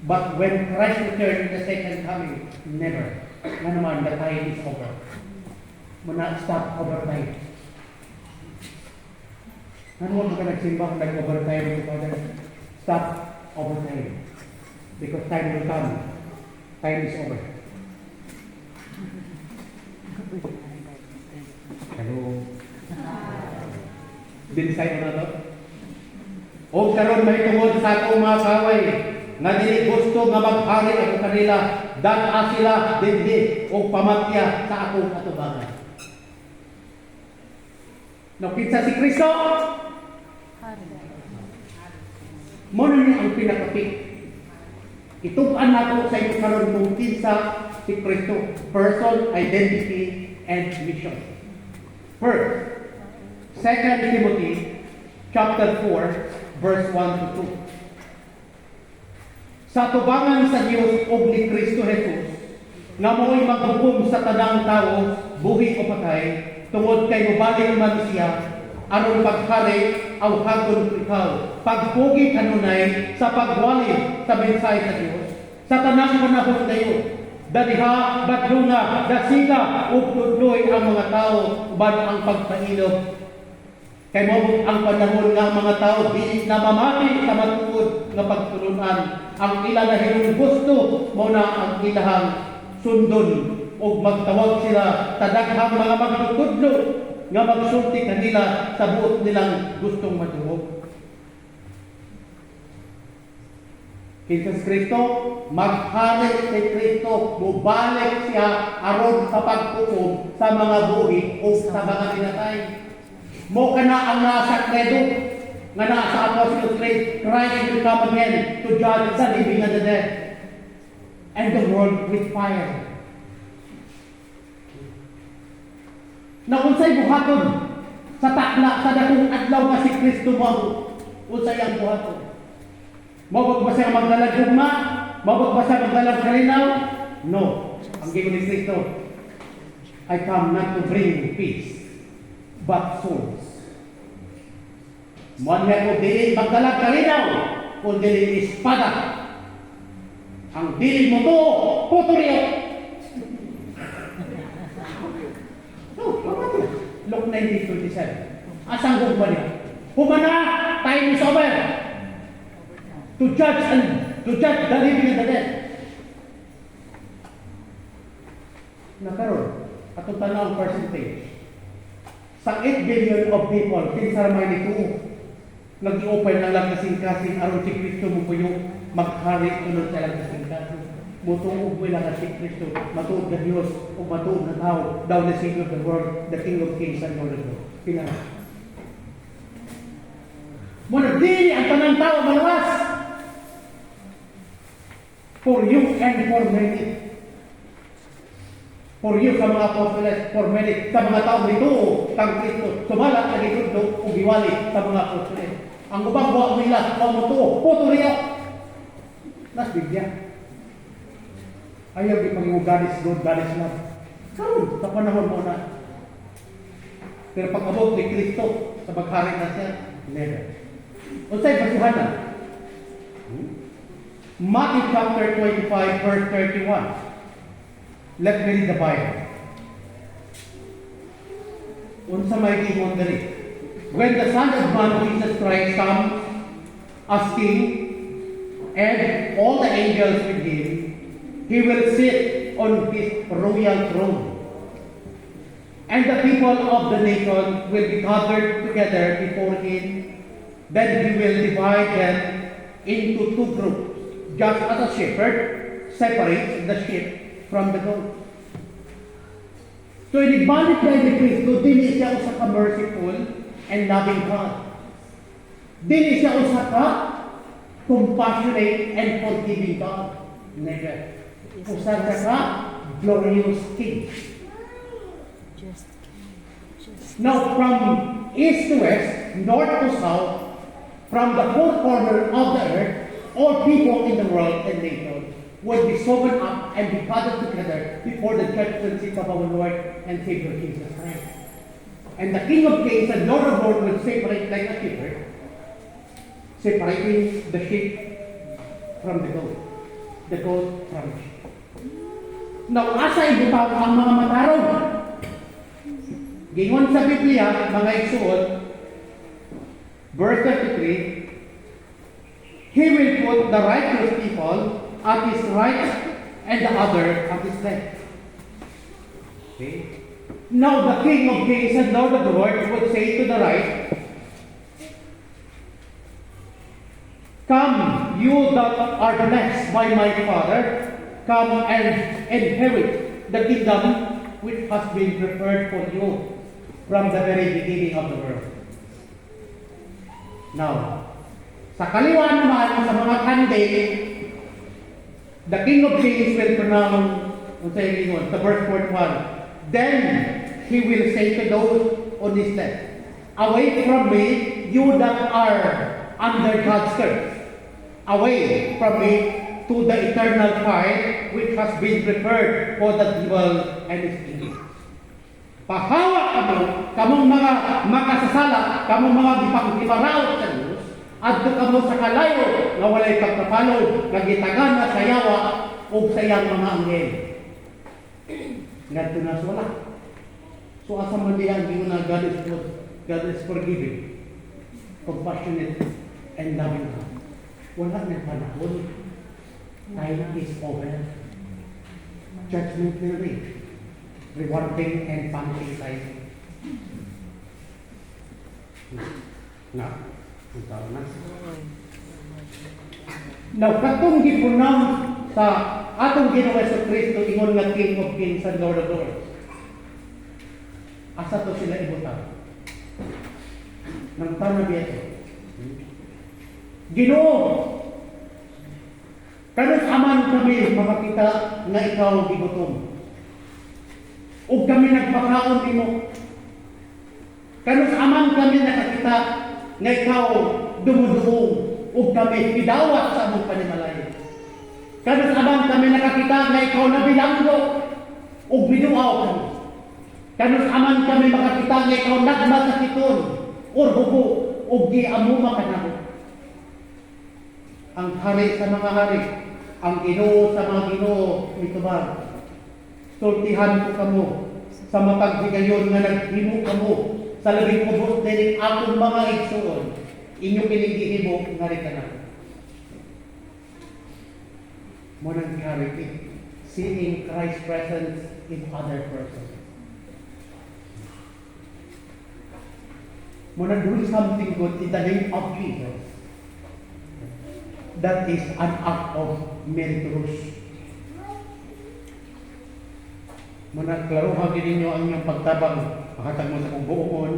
But when Christ returns in the second coming, never. Nga naman, the time is over. Muna stop overtime. Ano mo ka nagsimba kung nag-overtime sa Father? Stop overtime. Because time will come. Time is over. Hello? Binisay mo na to? O karon may tungod sa akong mga kaway nga dili gusto nga maghari ako kanila, dan-a sila dinhi o pamatya sa akong atubangan. No, kinsa si Kristo? Muna niya ang pinakapit. Ituban nato sa inyo karon kung kinsa si Kristo. Person, identity, and mission. First, 2 Timothy chapter 4, verse 1 to 2. Sa tubangan sa Diyos o ni Kristo Jesus, nga mo'y maghukom sa tanang tao, buhi o patay, tungod kay mubalik man siya, aron paghari aw hagon ikaw, pagpugi kanunay sa pagwali sa mensahe sa Diyos, sa tanang panahon dayon, daliha, badlunga, dasila, ug tudloy ang mga tao, uban ang pagpailog. Kay mabot ang panahon nga ang mga tao di namamati sa matuod nga pagtulunan. Ang ila na hinong gusto mo na ang ilahang sundon o magtawag sila tadaghang mga magtutudlo nga magsulti kanila sa buot nilang gustong matuog. Kinsa si Kristo, maghari si Kristo, mubalik siya aron sa paghukom sa mga buhi o sa mga pinatay. Mo kana ang nasa credo nga nasa Apostles' Creed, Christ will come again to judge the living and the dead and the world with fire. Na unsay buhaton sa takla sa dakong adlaw nga si Kristo mo, unsay ang buhaton? Mabot ba siya magdalag gugma? Mabot ba siya magdalag kalinaw? No. Ang gigon ni Kristo, I come not to bring peace, but swords. Muanya ko dili magdalag kalinaw, kung dili espada. Ang dili mo to, putoriyo. Luke 19:27. Asang gugma niya? Humana, time is over. To judge the living and the dead. Nakaroon, atong tanaw percentage. Sa 8 billion of people, kinsa may nituo, nag-i-open na lang kasing-kasing aron si Kristo mo po yung maghari tulad sa lang kasing-kasing. Mutuog mo lang si Kristo, matuog na Diyos o matuog na tao, daw the Savior of the world, the King of Kings and Lord of Lords. Pinaka. Muna dili ang tanang tao malawas. For you and for many. For you sa mga apostoles, for many, sa mga taong dito, kang Kristo, sumalat na dito o giwali sa mga apostoles. Ang ubang buwak nila, huwag mo ito, puto riyo. Nas Biblia. Ayaw di pag-iwo, God is good, God is love. Karoon, sa panahon mo na. Pero pag-abot ni Kristo, sa maghari na siya, never. Unsay basihan na? Matthew chapter 25, verse 31. Let me read the Bible. Unsa may gingon diri. When the Son of Man, Jesus Christ, comes as King, and all the angels with him. He will sit on his royal throne. And the people of the nation will be gathered together before him. Then he will divide them into two groups, just as a shepherd separates the sheep from the goat. So inibalik niya ni Kristo, dili siya usa ka merciful and loving God. Dili siya usa ka compassionate and forgiving God. Never. Usa ka glorious King. Now, from east to west, north to south, from the four corners of the earth, all people in the world and nations would be summoned up and be gathered together before the judgment seat of our Lord and Savior Jesus Christ. And the King of Kings and Lord of Lords will separate like a shepherd, separating the sheep from the goat from the sheep. Now, asa ibutaw ang mga matarong? Gingon sa Biblia, mga igsuon, verse 33, He will put the righteous people at his right and the other at his left. Okay? Now the King of Kings and Lord of Lords would say to the right, Come, you that are blessed by my Father, come and inherit the kingdom which has been prepared for you from the very beginning of the world. Now, sa kaliwa naman, sa mga kandil, the King of Kings will pronounce, the verse 41, Then he will say to those on his left, Away from me, you that are under God's curse. Away from me to the eternal fire which has been prepared for the devil and his angels. Pahawa kamong mga makasasala, kamong mga gipangkibaraw sa Diyos, adto kamo sa kalayo nga walay pagkapalod, nga gitagana sa yawa ug sa iyang mga anghel. Ngadto na wala. So asa man diyan giyo na God is good, God is forgiving, compassionate, and loving God. Wala na panahon. Time is over. Judgment will reach. Rewarding and punishing life. Now, katong gipunaw sa atong Ginoong Jesucristo ingon nga King of Kings and Lord of Lords. Asa to sila ibutang? Nang tanong ito. Ginoo, kanos aman kami makakita nga ikaw gigutom. Ug kami nagpakaon nimo. Kanos aman kami nakakita nga ikaw dumuduong ug kami pidawat sa among panimalay. Kanos aman kami nakakita nga ikaw nabilanggo ug binuaw kami. Kanos aman kami makakita nga ikaw nagmasakiton or bubo ug giamuma kanamo. Ang hari sa mga hari, ang Ginoo sa mga Ginoo mitubag. Sultihan ko kamo sa matag higayon nga naghimo kamo sa labing ubos din akong mga igsuon inyo pinigihimo nga rikanan. Mo nang clarity, seeing Christ's presence in other persons. Mo nang do something good in the name of Jesus. That is an act of meritorious. Muna klaro hagin ninyo ang inyong pagtabang. Hatag mo sa kong buon,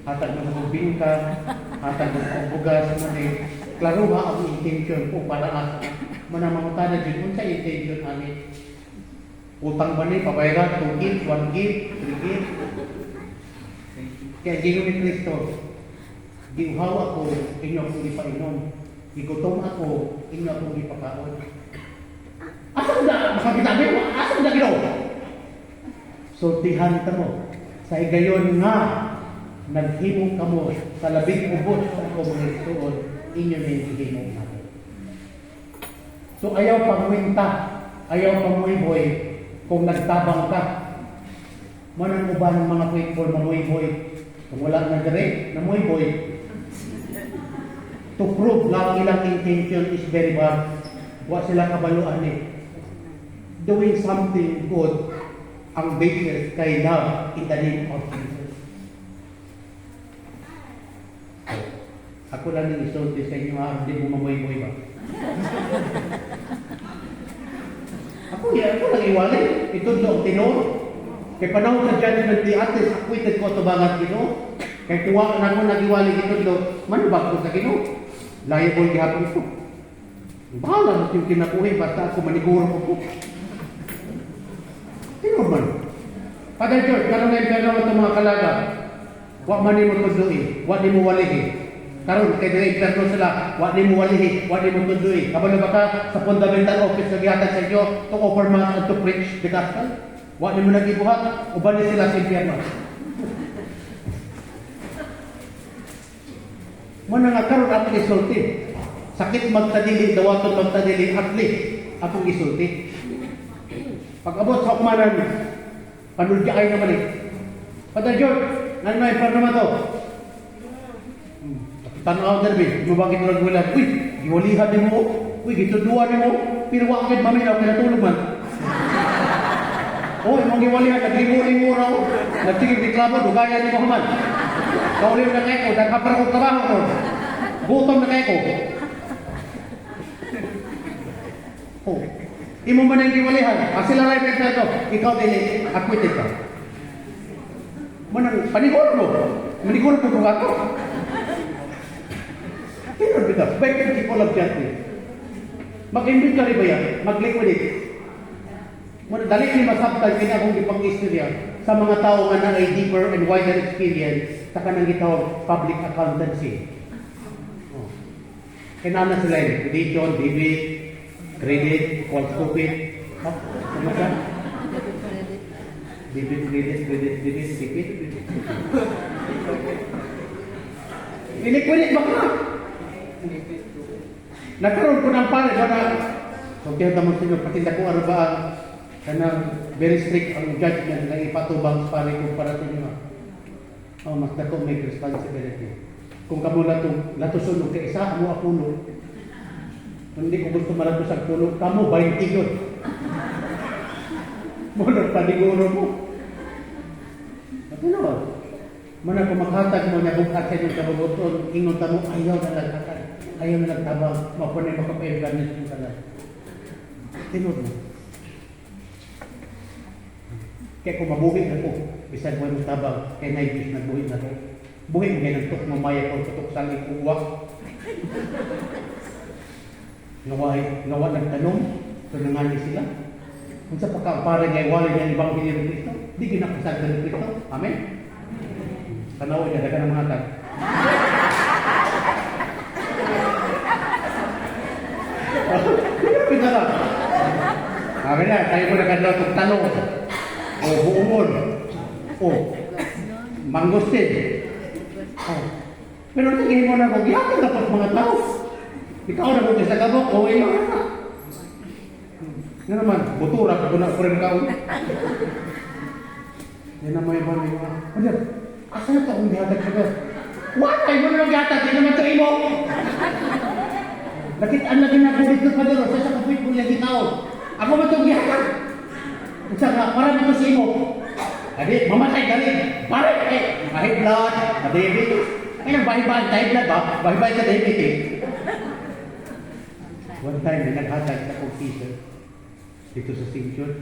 hatag mo sa kong bingka, hatag mo sa kong bugas, klaro ha ang intention ko para asa. Muna mamutana dyan, kung sa intention amin. Utang ba ni, pabayran, 2 gig, 1 gig, 3 gig. Kaya Ginoo ni Kristo, giuhaw ako, inyo akong ipainom. Igutom ako, inyo akong ipakaon. Asa na, makakitabi mo, asa na Ginoo? Sultihan mo sa higayon nga naghimo kamo sa labing ubos sa komunituon inyo nahihimo natin. So ayaw pangwinta, ayaw panguyboy kung nagtabang ka. Manang uban ng mga faithful mamuyboy. Kung wala na dire, namuyboy. To prove lang ilang intention is very bad. Wa sila kabaluan ni. Doing something good ang basis kay love in the name of Jesus. Ako lang yung isulti sa inyo ha, hindi mo mamoy-moy ba? Ako lang iwali. Ito doon tinor. Kay panahon sa judgment day, at least acquitted ko ito bangat Ginoo. Kay kuwa na ko nagiwali ito doon, manubag ko sa Ginoo. Liable gihapon ko. Bahala mo yung kinakuhin, basta ako maniguro ko po. Tinor man. Father George, karon na yung ito mga kalaga. Wa man mo tuduin, wa ni mo walihin. Karon kay dire interno sila, wa ni mo walihin, wa ni mo tuduin. Kabalo ba ka sa fundamental office na gihatag sa inyo to offer mass and to preach the gospel? Wa ni mo nagibuhat, uban ni sila sa impyerno. Muna nga karon ako isulti. Sakit magtadili, dawaton magtadili, at least akong isulti. Pag abot sa kumanan, panudyaay naman eh. Father George, ano na yung naman to? Tanaw na rin, mabagit mo nagwala, uy, iwalihan din mo, uy, gituduan din mo, pero wakit maminaw, pinatulog man. Oh, imong iwalihan, naglimuling mo raw, nagsigil reklamo, dugaya ni Muhammad. Kaulim na kayo, nagkapara ko trabaho ko. Gutom na kayo ko. Oh, imo man ang iwalihan, sila rin ito, ikaw din, acquitted ka. Manang, paniguro mo kung ako. Pero bitaw, back to people of justice. Mag-invite ka rin ba yan? Mag-liquidate. Dali ni masabtan kina akong ipang-istorya sa mga tao nga na ay deeper and wider experience sa kanang gitawag public accountancy. Oh. Kinana sila yun, liquidation, debit, credit, equals COVID. Oh, ano ka? Debit, credit, debit. Iliquidate ba ka? Nagkaroon ko ng pare ba na so kaya tamang sinyo, patinda ko ano ba kanang very strict ang judgment na ipatubang sa pare ko para sa inyo. Oh, mas dako may responsibility. Kung kamo latuson og isa amo apulo. Hindi ko gusto malatos ang pulo, kamo 20 yun. Muna paniguro mo. Ano naman? Muna kung maghatag mo na bukat sa inyong kabubuton, ingon mo, ayaw na naghatag. Ayaw na nagtabang, mapunay makapayaganis mo ka lang. Tinod mo. Kaya kung mabuhi na po, bisan mo yung tabang, kaya naibis nagbuhi na po. Buhi mo ngayon ang tuk mamaya kung tutok sa aling uwak. Nawa nagtanong, so nangani sila. Kung sa pagkakapara niya, wala niya ibang Panginoon ng Kristo, di ginapasag ng Kristo. Amen? Tanaw niya, daga ng mga tag. Pinapin na lang. Amin na, tayo ko nagkadlaw itong tanong. O, buumon. O, mangustin. O, pero tingin mo na kung yakin na po mga tao. Ikaw na kung isa kabok, o iyo na. Yan naman, butura ka na rin kao. Yan naman yung mga mga. Ano, asan ito kung dihatag ka ba? What? Ay mo na nag-ihatag, di naman ito imo. Nakitaan na ginagulit ko pa doon, sa kapit mo lagi tao. Ako ba itong gihatag? Isa nga, para dito sa imo. Adi, mamatay galing. Bakit? High blood, diabetes. Ay, nagbahibahan, high blood ba? Bahibahan sa diabetes. One time, may naghatag sa kong t-shirt dito sa St. John.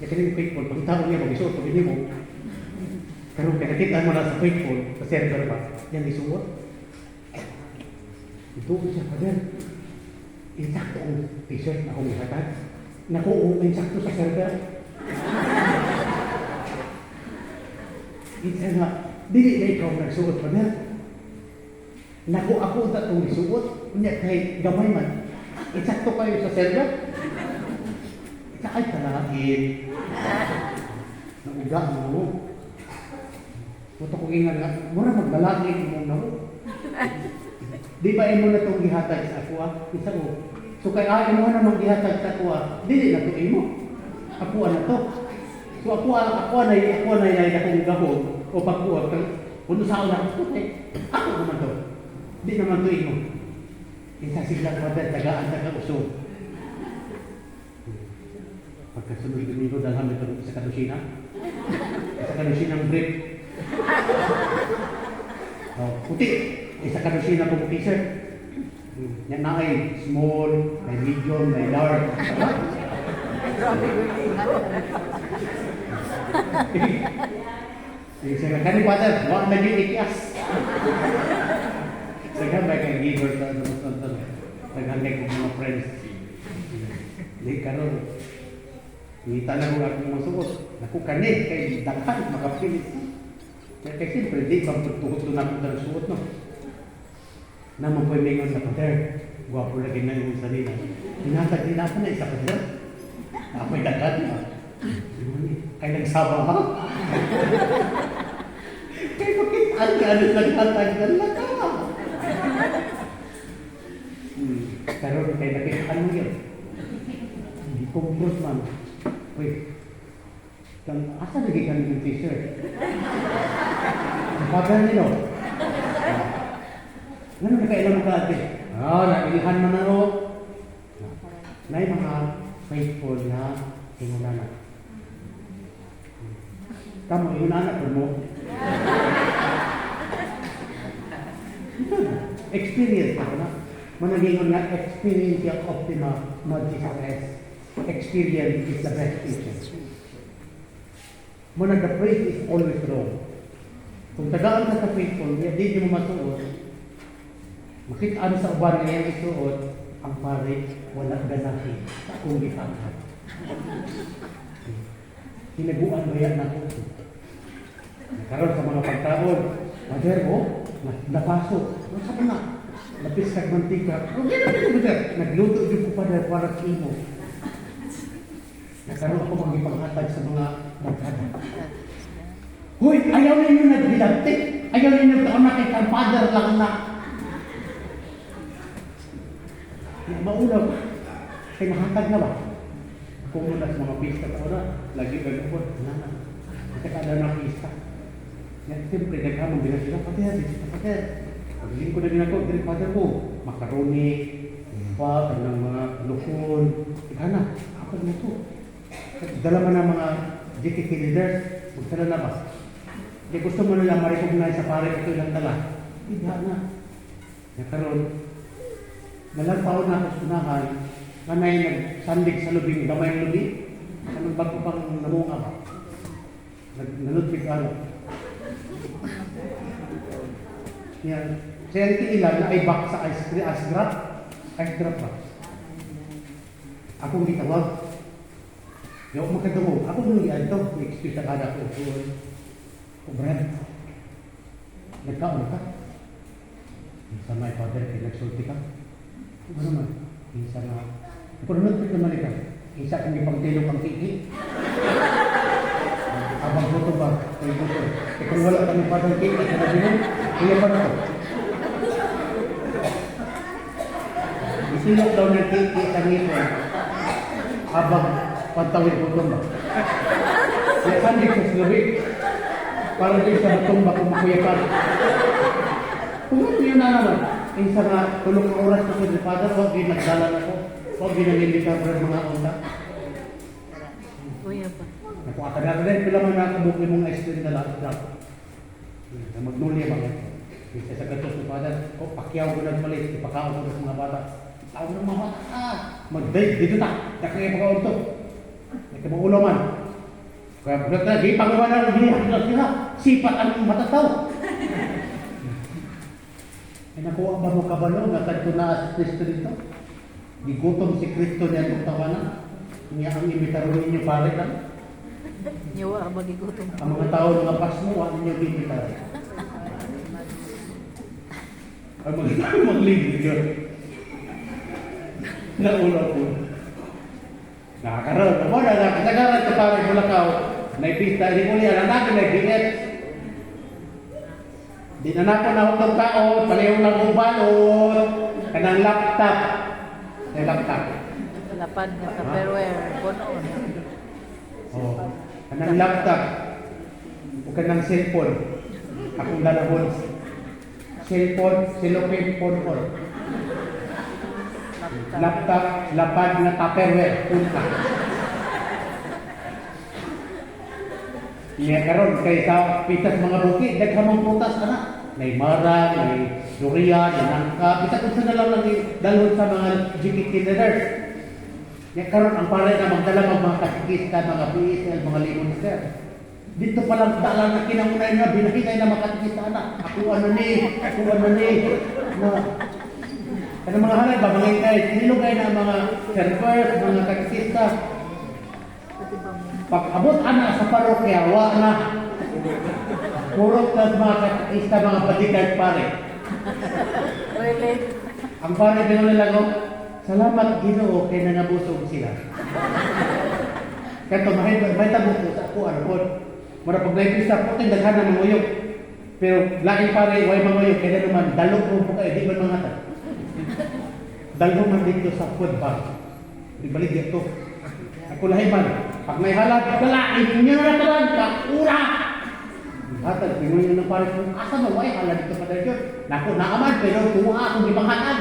Kaya kaning faithful, pag tao niya, mag-isuot, pag hindi mo. Pero kaya nakita mo na sa faithful, sa server pa, yan isuot. Ito siya pa din. Insakto ang t-shirt na akong ihatag. Naku, insakto sa server. Isa nga, dili na ikaw nagsuot pa din. Naku, ako na itong isuot. Kunya, kahit gamay man. Insakto kayo sa server. Ay, talahin. Nauga mo. Ito kong ingat nga, mura magbalagin mo na mo. Di ba imo na itong gihatag sa ako isa mo. So kaya imo na maggihatag sa ako dili na ito imo. Ako na to. So ako na akong gahon o pagkuha. Kung saan na ako ako naman to. Di naman to imo. Isa sila pa tagaan sa kausog. Pagkasunod Domingo, dalhan ito sa kadusina. Sa kadusinang brief. Puti. Sa kadusina po t-shirt. Yan na ay small, may medium, may large. Sige, kani father, wag na yung ikias. Sige, may kang giver sa naghangay ko mga friends. Hindi karon. Ngita na ko akong mga suot. Naku kani, kay daghan, makapilit. Kaya siyempre, di ba pagtukot doon ako ng suot, no? Naman po yung mingon sa pader. Gwapo lagi na yung salina. Hinatag din ako na isa pader. Ako'y daghan na. Ay nagsaba ha? Kaya bakit ano naghatag na laka? Karoon kay nakita ano yun? Hindi ko brot man. Wait. Asa lagi kami yung t-shirt? Ang pagal nilo. Ano nakailan mo ka ate? Nailihan mo na ro. Na yung mga faithful na tinulanan. Kamu, yung anak mo. Experience ako na. Managingon nga, experience yung optima, not Jesus S. Experience is the best teacher. Muna, the praise is always wrong. Kung tagaan ka sa faithful, hindi mo masuot, makita sa uban na yung isuot, ang pare, walang ganahin sa akong gitanghan. Hinaguan ba yan ako? Nakaroon sa mga pagkaon, Mader, napasok. Sabi nga, lapis kag mantika. Nagluto din ko pa dahil para sa imo. Nakaroon ako magipanghatag sa mga magkada. Hoy, ayaw ninyo nagbilantik. Ayaw ninyo taon na kay kang father lang na. Maulaw. Kay mahatag na ba? Kung muna sa mga pista ka na, lagi gagawin. Nakakada na pista. Siyempre, nagkamang binasila, pater. Pagdating ko na din ako, din father ko, makaroni, pa, kanang mga lukon. Ika na, ako na ito. Dala mo na mga GTK leaders, magdala na ba? Kaya gusto mo na lang ma-recognize sa pare ito ilang dala. Hindi na. Nakaroon, nalagpaon na ako sa unahan, kanay nagsandig sa lubing, gamay ng lubing, anong bago pang namunga ba? Nalutbig ano. Yan. Siya ilan na ay back sa ice grab ba? Akong gitawag. Di ako makadungo. Ako nung yan ito, may-excuse na kada ko. Brad, nagkaon ka? Isa may father, nagsulti ka? Ano man? Isa na. Kung nagpit naman ikaw, isa kang ipagtilong ang kiki. Abang buto ba? Kaya buto. Kung wala kami father kiki, kaya bilang, kaya pa na ito. Isilok daw ng kiki sa ngipon. Abang pantawid buto ba? Kaya sandik sa silubig. Para din sa tumba kung makuyapan. Kung ano yun na naman, isa nga tulong oras na sa father, huwag din nagdala na ko. Huwag din nalilita para mga onda. Kuya pa. Nakuakagata rin, pila man nakabukin mong ice-cream na lahat daw. Magnuli ba ito? Isa sa gatos ng father, pakyaw ko nagpalit, ipakaw ko sa mga bata. Tawag ng mga bata, mag-date dito na, nakakaya pagkaon to. Nagkamaulo man. Kaya pagkat di pagawa na umiyak na sila, sipat ang matataw. Ay nakuha ba mo kabalo, natad ko na sa Kristo dito? Gigutom si Kristo niya itong tawanan. Niya ang imitarong ninyo pare lang. Nyawa ang magigutom. Ang mga tao ng pas mo, ang ninyo imitar. Ay mag-live yun. Naula po. Nakakaroon. Ako na, nakatagaran ka pare Bulacau. Naipista, hindi mo niya, natin na biget. Di na napo na utong tao, palihong na balot. Kanang laptop. May laptop. Lapad nga Tupperware. Puno. Oh. Kanang laptop. O kanang cellphone. Akong lalabon. Cellphone, cellophane, phone. Laptop, lapad na Tupperware. Punta. Niya karon kay sa pitas mga bukid, daghan prutas ana. May mara, may durian, may nangka, bisa kung saan na lang dalhon sa mga GKT leaders. Niya karon ang pare na magdala ng mga katikista, mga PSL, mga limonster. Dito pa lang dala na kinamunay na binahinay na makatikista na. Ako ano ni. Na ano mga halay ba mga kay nilugay na mga servers, mga katikista. Pag abot ana sa parokya, wa na. Puro ka mga katikista, mga bodyguard pare. Relate. Ang pare din nila ko, salamat Ginoo kay nangabusog sila. Kato may tabok ko sa ako arpon. Mura pag naipista po, daghan na manguyog. Pero laking pare, way manguyog, kaya naman, dalok mo po kayo, di ba mga ta? Dalok man dito sa food bank. Di balik dito. Ako lahi man, pag may halag, kalain nyo na talang, kakura! Hatag, pingunin nyo ng pare, asa mo, way halag dito pa dahil yun. Naku, naaman, pero tuwa akong ibangatan.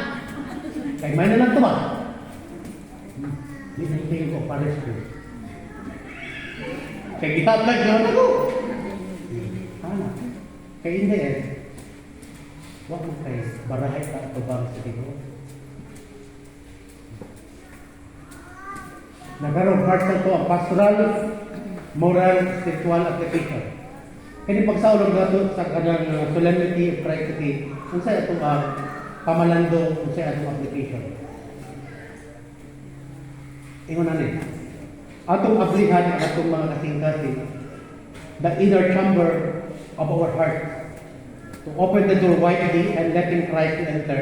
Kaya may na lang ito ba? Hindi ko pare ko. Kaya gitablag yun ako. Ano? Kaya hindi huwag mo kayo barahay ka at babang sa dito. Nagkaroon part na ito ang pastoral, moral, spiritual application. Kaya pagsaulog na ito sa kanang solemnity of Christity, kung saan ito pamalando, kung saan itong application. Ingon na rin. Atong ablihan ang atong mga kasing-kasing, the inner chamber of our heart, to open the door widely and letting Christ to enter,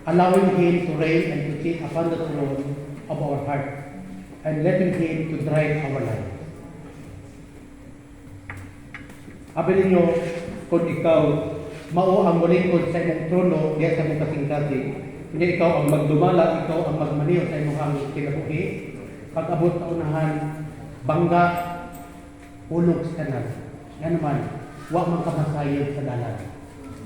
allowing Him to reign and to sit upon the throne of our heart, and letting Him to drive our life. Abi ninyo, kung ikaw mao ang mulingkod sa imong trono diya sa imong kasing-kasing, hindi ikaw ang magdumala, ikaw ang magmaniyo sa imong kinabuhi. Pag-abot na unahan, bangga, ulog sa kanan. Yan naman, huwag mang kamasayod sa dalan.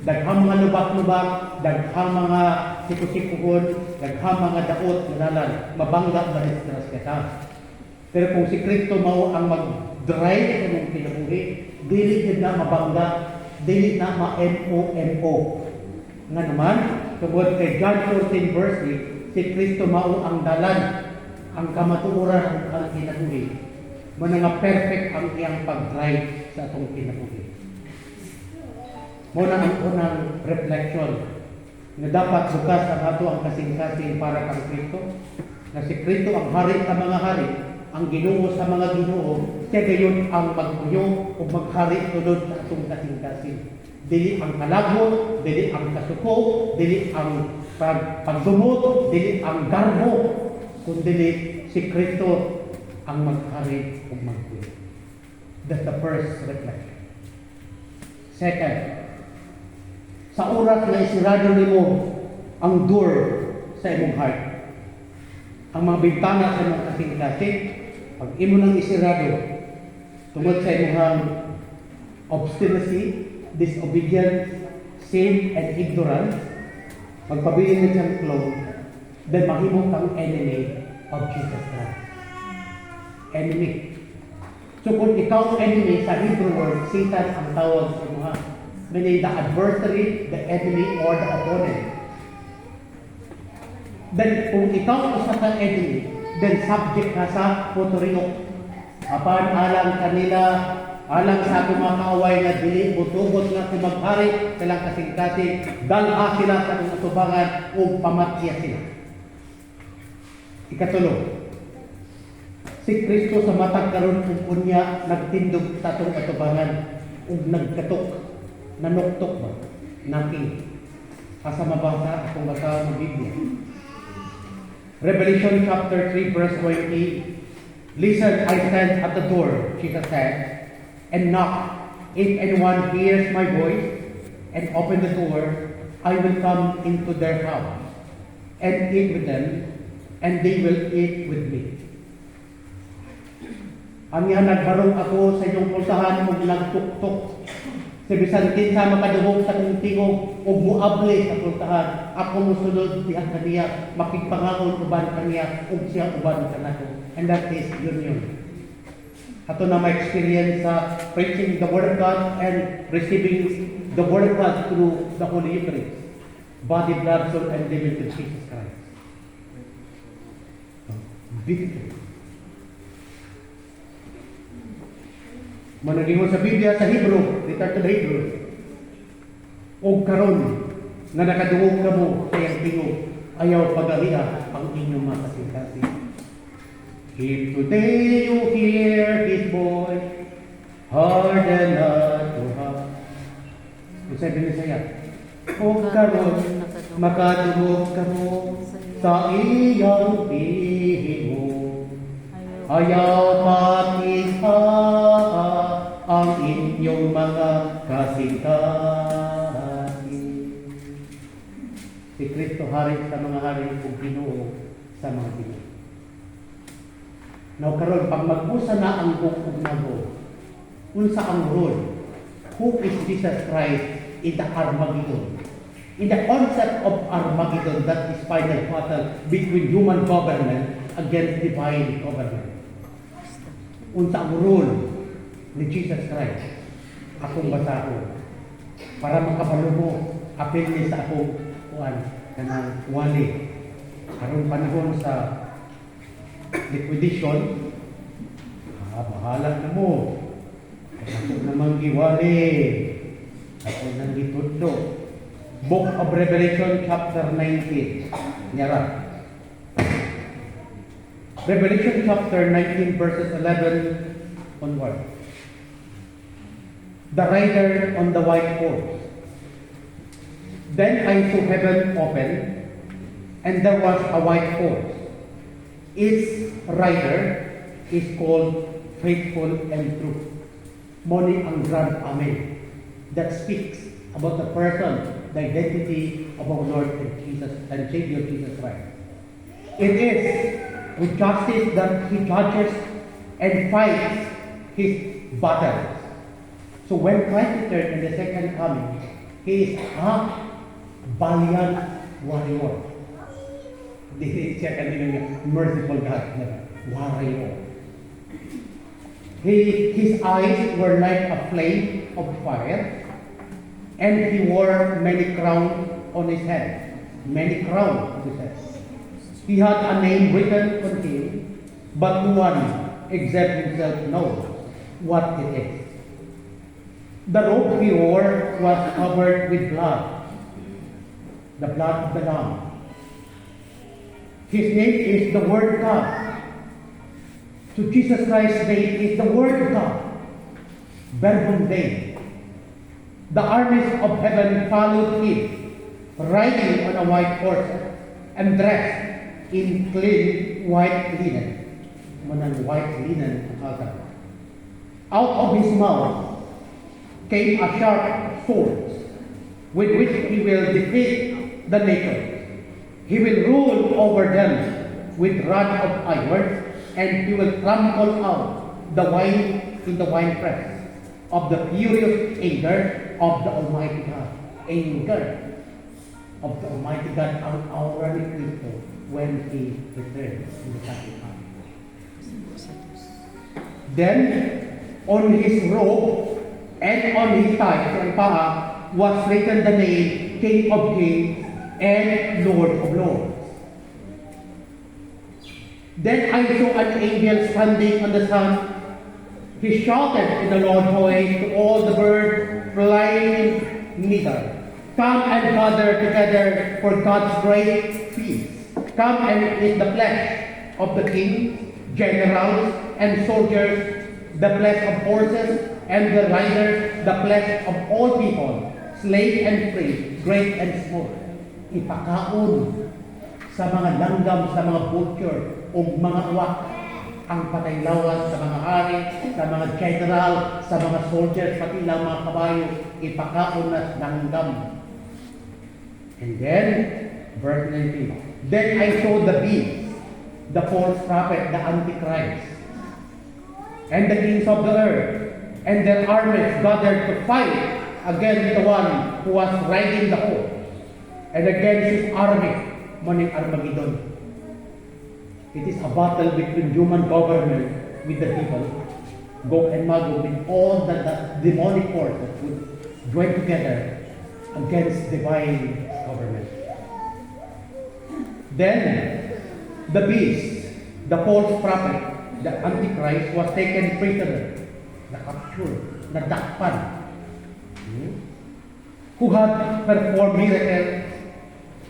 Daghang mga lubak-lubak, daghang mga sikusikuhon, daghang mga daot na dalan, mabangga maestras ka. Pero kung si Kristo mao ang mag-drive sa mong kinabuhi, dili din na mabangga, dili na ma-MO. Nga naman, tungkol kay John 14 verse 8, si Kristo mao ang dalan, ang kamatuoran ang kinabuhi. Muna nga perfect ang iyang pag-drive sa atong kinabuhi. Muna ang unang reflection na dapat bukas ang ato ang kasing-kasing para kang Kristo, na si Kristo ang hari sa mga hari, ang Ginoo sa mga Ginoo, siya gayon ang magpuyo o maghari tulod sa atong kasing-kasing. Dili ang kalagmo, dili ang kasuko, dili ang pagdumot, dili ang darbo, kundi si Kristo ang maghari o magpuyo. That's the first reflection. Second, sa oras na isirado nimo ang door sa imong heart, ang mga bintana sa imong kasing-kasing, pag imo nang isirado, tungod sa imong obstinacy, disobedience, sin, and ignorance, magpabiling na siyang close, then mahimong kang enemy of Jesus Christ. Enemy. So kung ikaw enemy, sa Hebrew word, Satan ang tawag sa mga, meaning the adversary, the enemy, or the opponent. Then kung ikaw isa ka enemy, then subject ka sa putoriok. Apan alang kanila, alang sa akong mga kaaway na dili, butubot nga si maghari, silang kasing-kasing, dalha sila sa akong atubangan, o pamatya sila. Ikatulo, si Kristo sa matag karon ug unya nagtindog sa atong atubangan ug nagkatok, nanuktok ba, naking asa mabasa akong basa ng Biblia. Revelation chapter 3 verse 20, listen, I stand at the door, Jesus said, and knock. If anyone hears my voice and open the door, I will come into their house and eat with them, and they will eat with me. Ang yan, nagbarong ako sa inyong pulsahan ug nagtuktok. Si bisan kinsa makaduhog sa kong tingog ug muable sa pulsahan, ako musunod diha kaniya, makigpangaon uban kaniya ug siya uban kanato. And that is union. Ato na ma-experience sa preaching the Word of God and receiving the Word of God through the Holy Eucharist. Body, blood, soul, and divinity of Jesus Christ. Beautiful. Managingon sa Biblia sa Hebrew, return to the Hebrew. O karon nga nakadungog ka mo sa iyang tingog, ayaw pagaliha ang inyong mga kasing-kasing. If today you hear His voice, harden not your heart. Kung sabi niya saya, o karon makadungog ka mo sa iyang tingog, ayaw pakita ang inyong mga kasing-kasing. Si Kristo hari sa mga hari ug Ginoo sa mga Ginoo. Now karon pag mag-usa na ang bukog na go, unsa ang role? Who is Jesus Christ in the Armageddon? In the concept of Armageddon, that is final battle between human government against divine government. Unsa ang role ni Jesus Christ? Akong basahon para makabalo mo apil ni sa akong kuan kanang wali karon panahon sa liquidation. Bahala na mo, ako namang giwali, ako nang gitudlo. Book of Revelation chapter 19 nyara. Revelation chapter 19 verses 11 onward. The rider on the white horse. Then I saw heaven open, and there was a white horse. Its rider is called Faithful and True. Moni ang grand amen that speaks about the person, the identity of our Lord and Jesus and Savior Jesus Christ. It is with justice that He judges and fights His battles. So when Christ returns in the second coming, He is a valiant warrior. This is siya kanina merciful God, warrior. His eyes were like a flame of fire, and he wore many crowns on his head. Many crowns on his head. He had a name written on him, but no one except himself knows what it is. The robe he wore was covered with blood, the blood of the Lamb. His name is the Word of God. So Jesus Christ's name is the Word of God. Verbum Dei. The armies of heaven followed him, riding on a white horse and dressed in clean white linen. Manang white linen ang altar. Out of his mouth came a sharp sword, with which he will defeat the nations. He will rule over them with rod of iron, and he will trample out the wine in the winepress of the furious anger of the Almighty God. Anger of the Almighty God ang aura ni Cristo when He returns in the second coming. Then, on his robe and on his thigh, sa paa, was written the name King of Kings and Lord of Lords. Then I saw an angel standing on the sun. He shouted in the Lord's voice to all the birds flying neither. Come and gather together for God's great feast. Come and eat the flesh of the kings, generals, and soldiers, the flesh of horses and the riders, the flesh of all people, slave and free, great and small. Ipakaon sa mga langgam, sa mga butcher, o mga uwak, ang patay lawas sa mga hari, sa mga general, sa mga soldiers, pati lang mga kabayo, ipakaon na langgam. And then, verse 19, then I saw the beast, the false prophet, the Antichrist, and the kings of the earth, and their armies gathered to fight against the one who was riding the horse, and against his army, maning Armageddon. It is a battle between human government with the people. Gog and Magog, with all the demonic force that would join together against divine government. Then, the beast, the false prophet, the Antichrist, was taken prisoner, na-captured, nadakpan, who had performed miracles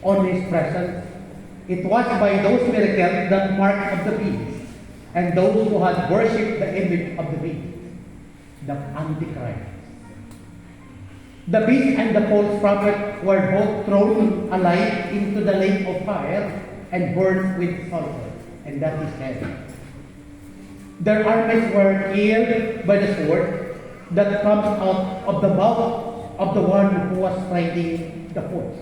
on his presence. It was by those miracles that marked of the beast, and those who had worshipped the image of the beast, the Antichrist. The beast and the false prophet were both thrown alive into the lake of fire and burned with sulfur, and that is hell. Their armies were killed by the sword that comes out of the mouth of the one who was striking the horse,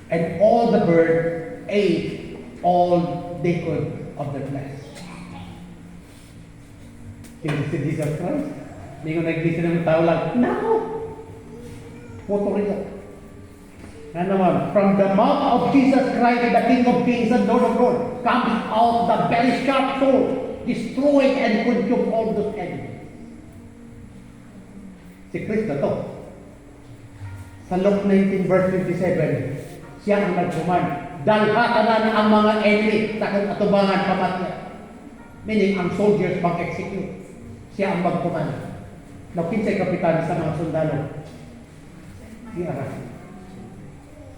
and all the birds ate all they could of their flesh. Sino si Jesus Christ? Hindi ko nag-listen ng tao lang, "Nako! Puto rin ako." Na naman, from the mouth of Jesus Christ, the King of Kings and Lord of Lords, comes out the very sharp sword, destroying and consume all those enemies. Si Kristo to. Sa Luke 19 verse 57, siya ang nagkuman. Dalhatanan ang mga enemy sa kung atubangan pamatya. Meaning, ang soldiers mag-execute. Siya ang magkuman. Nakinsay kapitan sa mga sundalo.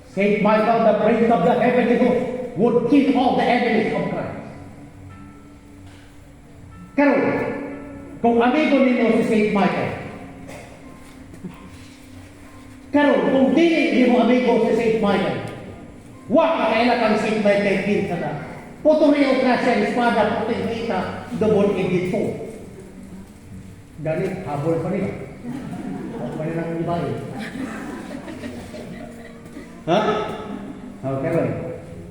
Saint Michael, the prince of the heavenly host, would kill all the enemies of Christ. Karon, kung amigo ninyo si Saint Michael, karon, kung dili mo amigo si Saint Michael, wa kailan kang Saint Michael kinsa na. Puto rin klaseng espada, puto kita, double-edged sword. Dali, habol pa rin. Huwag pa rin ang ibahin. Ha? Okay, Roy.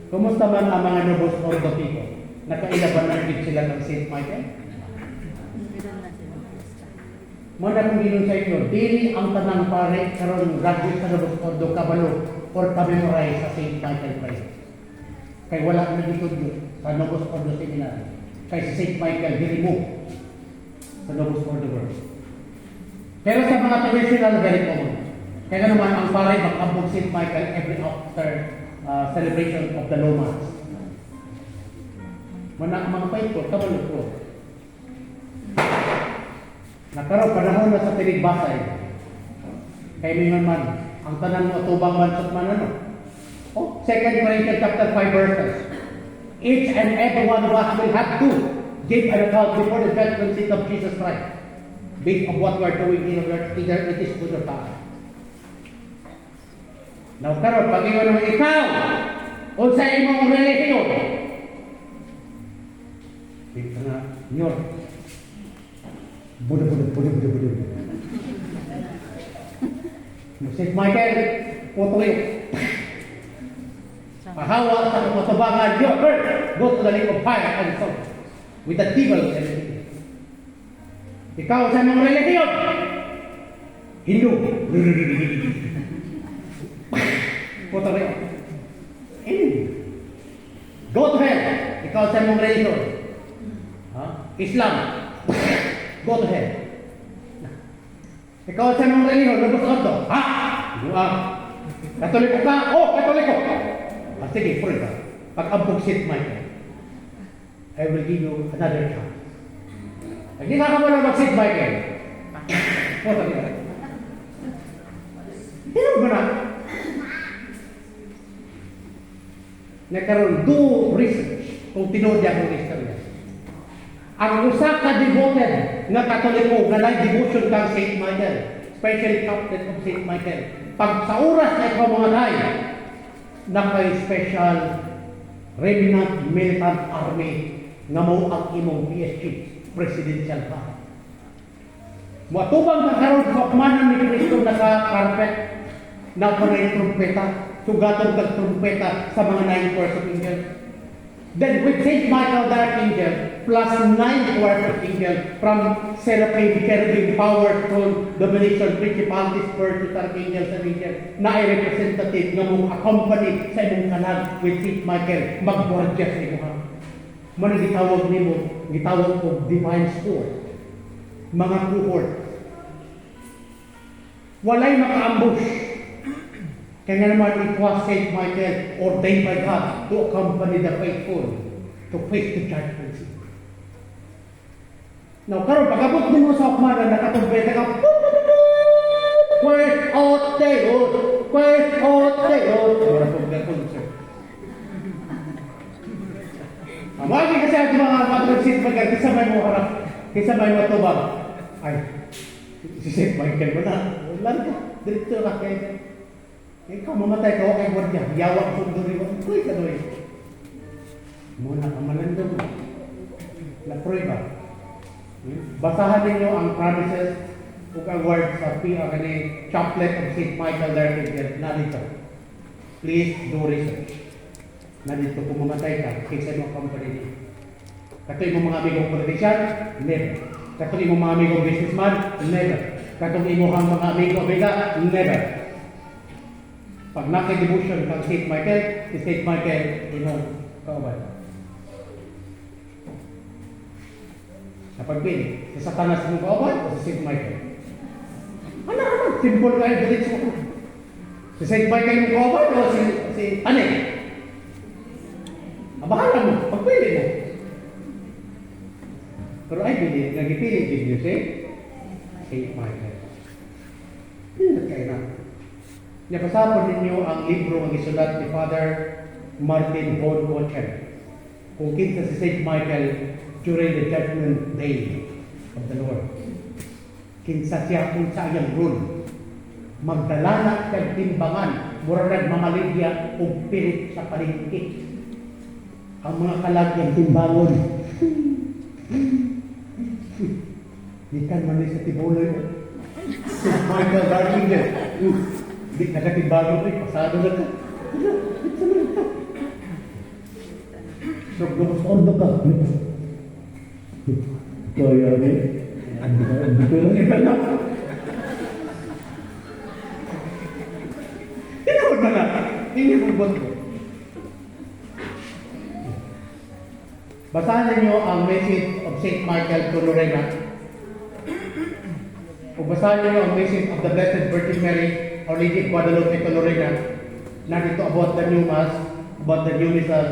Kumusta man ang mga Novus Ordo people? Nakailaban ng gift sila ng St. Michael? Muna kong ginon sa inyo, dili ang tanang pare karon graduate sa Novus Ordo kabalo or pamemorize sa St. Michael Prayer. Kay wala na dito sa Novus Ordo Seminary. Kay si St. Michael di-remove sa Novus Ordo World. Pero sa mga traditional, very common. Kaya naman ang paray mag-ambog St. Michael every after celebration of the Low Mass. Mga paito, kabalog ko. Nakaroon panahon na sa tinigbasay. Kaya mingon man, ang tanan mo tubang mansot man ano. Oh, 2 Corinthians chapter 5 verses. Each and every one of us will have to give an account before the judgment seat of Jesus Christ, based on what we are doing in order, either it is good or bad. Now, karon pag-iwan mo ikaw, o sa imong relihiyon, ito na, nyor, buda. St. Michael, puto rin. Mahawa sa kapatabangan, your earth, go to the lake of fire and salt, with the devil and the devil. Ikaw sa imong relihiyon, Hindu, puto rin. Go to hell, ikaw sa imong relihiyon. Islam, go to hell. Ikaw sa imong relihiyon, Novus Ordo, ha? Katoliko ka? Oh, katoliko! Sige, pray ka. Pag-ambog St. Michael, I will give you another chance. Pag hindi ka mo na mag-St. Michael, puto rin. Hindi mo na. Nagkaroon, do research kung tinuod niya kung istorya. Ang usa ka devoted nga Katoliko nga nag devotion kang St. Michael, special captain of St. Michael. Pag sa oras na ikaw mga day, nakay special remnant militant army nga mo ang imong PSG, presidential pa. Matubang na karon sa manan ni Kristo naka-carpet na panay trumpeta, sugatong kag-trumpeta sa mga 9 choirs of angels. Then with St. Michael the Archangel, plus 9 choirs of angels from seraphim, cherubim, power, throne, domination, principalities, virtues, archangels, and angels, na ay representative nga mong accompany sa imong kanal with St. Michael, magbordya sa imong. Manang gitawag nimo, gitawag ko divine sword. mga cohort. Walay maka-ambush. Kaya nga naman, it was Saint Michael ordained by God to accompany the faithful to face the judgment seat. Now, karon pagabot mo sa akmana, nakatumbete ka, Quet oteo, quet oteo. Wala po mga concert. Amagi kasi ang mga matransit pagka kisabay mo harap, kisabay mo tubag. Ay, si St. Michael mo na. Wala ka, dirito ka kayo. Ikaw mamatay ka, okay, gwardiya. Yawak po doon rin. Uy, kadoy. Muna ka malandong. Na-prueba. Basahan ninyo ang promises ug ang words sa Chaplet of St. Michael Archangel na dito. Please do research. Na dito kung mamatay ka, kaysa mo company niyo. Katoy mo mga amigong politician, never. Katoy mo mga amigong businessman, never. Katoy mo mga amigong amiga, never. Pag naka-devotion kang St. Michael, si St. Michael, kauban. Napagpili, si Satanas mo kauban o si St. Michael? Ano naman? Simple kayo, diretso ko. Si St. Michael mo kauban o si Ane? Bahala mo, pagpili mo. Pero I believe, nagipili din niyo si St. Michael. Hindi kayo na. Napasapon ninyo ang libro ng isulat ni Father Martin von Kocher. Kung kinsa si St. Michael during the judgment day of the Lord. Kinsa siya kung sa iyang rule. Magdalana kag timbangan, mura nagmamaligya og pilit sa palingkik. Ang mga kalagyang timbangon. Ikan man sa tibuloy mo. St. Michael Archangel. Di nagatibago rin, pasado na ka. So, gusto ka. Kaya rin. Ando ka lang iba na. Tinawad na na. Hindi mo bago. Basahan ninyo ang message of St. Michael to Lorena. O basahan ninyo ang message of the Blessed Virgin Mary, Our Lady of Guadalupe to Lorena. Narito about the new Mass, about the new Missal.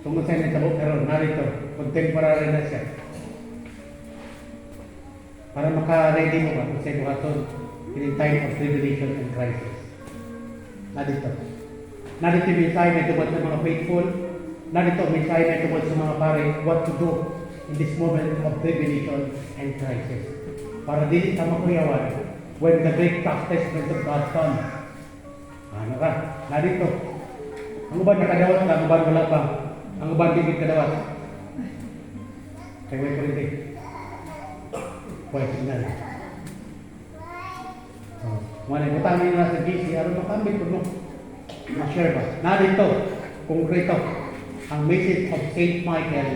Tumusay na ito karon narito. Contemporary na siya. Para maka-ready mo ka sa buhaton in time of tribulation and crisis. Narito. Narito yung mensahe na tungkol sa mga faithful. Narito ang mensahe na tungkol sa mga pare what to do in this moment of tribulation and crisis. Para dili ka makuyawan when the great chastisement of God comes. Ano ka? Narito. Ang uban nakadawat ka, ang uban wala pa. Ang uban tigit kadawat. Kaya may politik. Pwede signal. Muna, butang nyo na sa GC, ano makambit ko, no? Ma-share ba? Narito, konkreto, ang message of St. Michael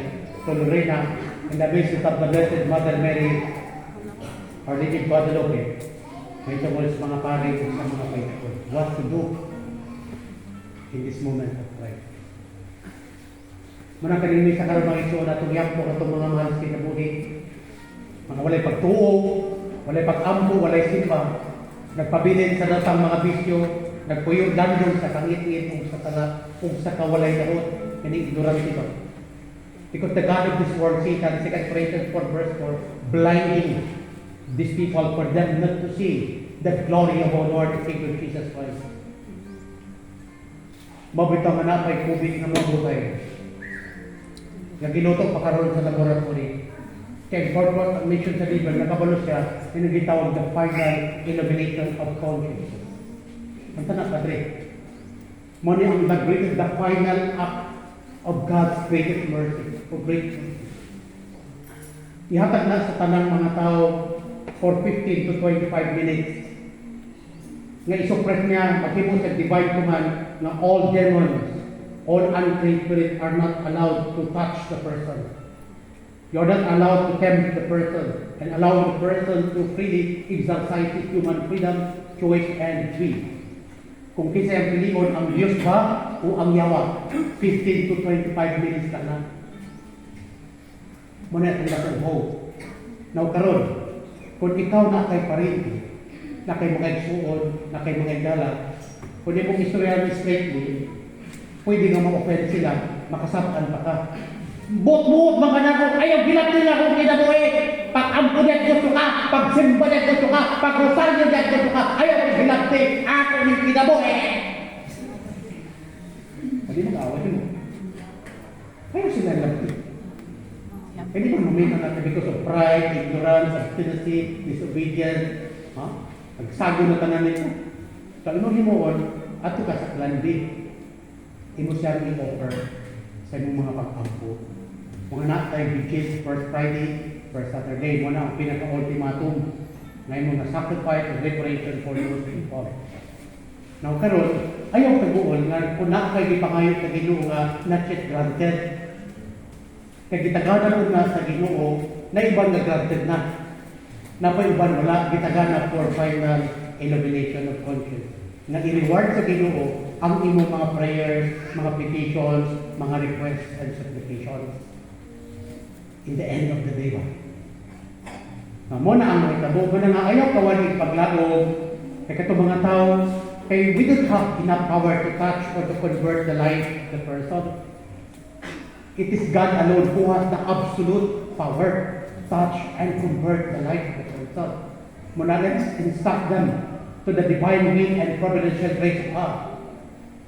to Lorena and the message of the Blessed Mother Mary, Our Lady of Guadalupe. May tungkol sa mga pare sa mga faithful. What to do in this moment of life. Muna kanini sa karamang iso na itong mga mahal sa kinabuhi. Mga walay pagtuo, walay pag-ambo, walay simba, nagpabilin sa datang mga bisyo, nagpuyong dandong sa kangit-ngit kung sa kawalay dahon, hindi ignorant ito. Because the God of this world, Satan, 2 Corinthians 4 verse 4, blinding these people for them not to see the glory of our Lord and Savior Jesus Christ. Mabitang manapay kubik na mabuhay. Nagiluto pa karoon sa laboratory. Kaya purpose ang mission sa liber, nakabalo siya, yung gitawag the final illumination of conscience. Ang tanak kadre. Muna ang the final act of God's greatest mercy, of great mercy. Ihatag na sa tanang mga tao for 15 to 25 minutes. Nga isupres niya, maghimo sa divine command na all demons, all unclean spirits are not allowed to touch the person. You're not allowed to tempt the person and allow the person to freely exercise his human freedom, choice, and will. Kung kinsa ang pilion, ang Diyos ba o ang yawa? 15 to 25 minutes ka na. Muna ang lasang hope. Now karon, kung ikaw na kay parinti, na kay mga igsuon, na kay mga igdala, kung di mong istoryahan straightly, pwede nga ma-offend sila, makasapan pa ka. Buot-buot mga nako, ayaw bilang nila kung kinabuhi. Pag-ampo niya gusto ka, pag-simba niya gusto ka, pag-rosaryo niya gusto ka, ayaw bilang ako ng kinabuhi. Hindi mag-away mo. Ayaw sila lagti. Hindi mo mamita natin because of pride, ignorance, obstinacy, disobedience. Nagsago na tanan nito. Kaluhin mo on, ato ka sa clan B. Imo siya i-offer sa imong mga pag-ampo. Mga natay beaches, first Friday, first Saturday, mo na ang pinaka-ultimatum na imong na-sacrifice and reparation for those people. Now karon, ayaw taguon nga kung na kay gipangayo sa Ginoo nga not yet granted. Kay gitaganan na sa Ginoo na ibang nga granted na. Na pa iban wala gitagana for final illumination of conscience. Na i-reward sa Ginoo ang imong mga prayers, mga petitions, mga requests and supplications. In the end of the day ba? Mo na ang itabo mo na nga ayaw kawan paglaog kay kato mga tao kay we don't have enough power to touch or to convert the life of the person. It is God alone who has the absolute power to touch and convert the life of the person. Muna let's instruct them to the divine will and providential grace of God.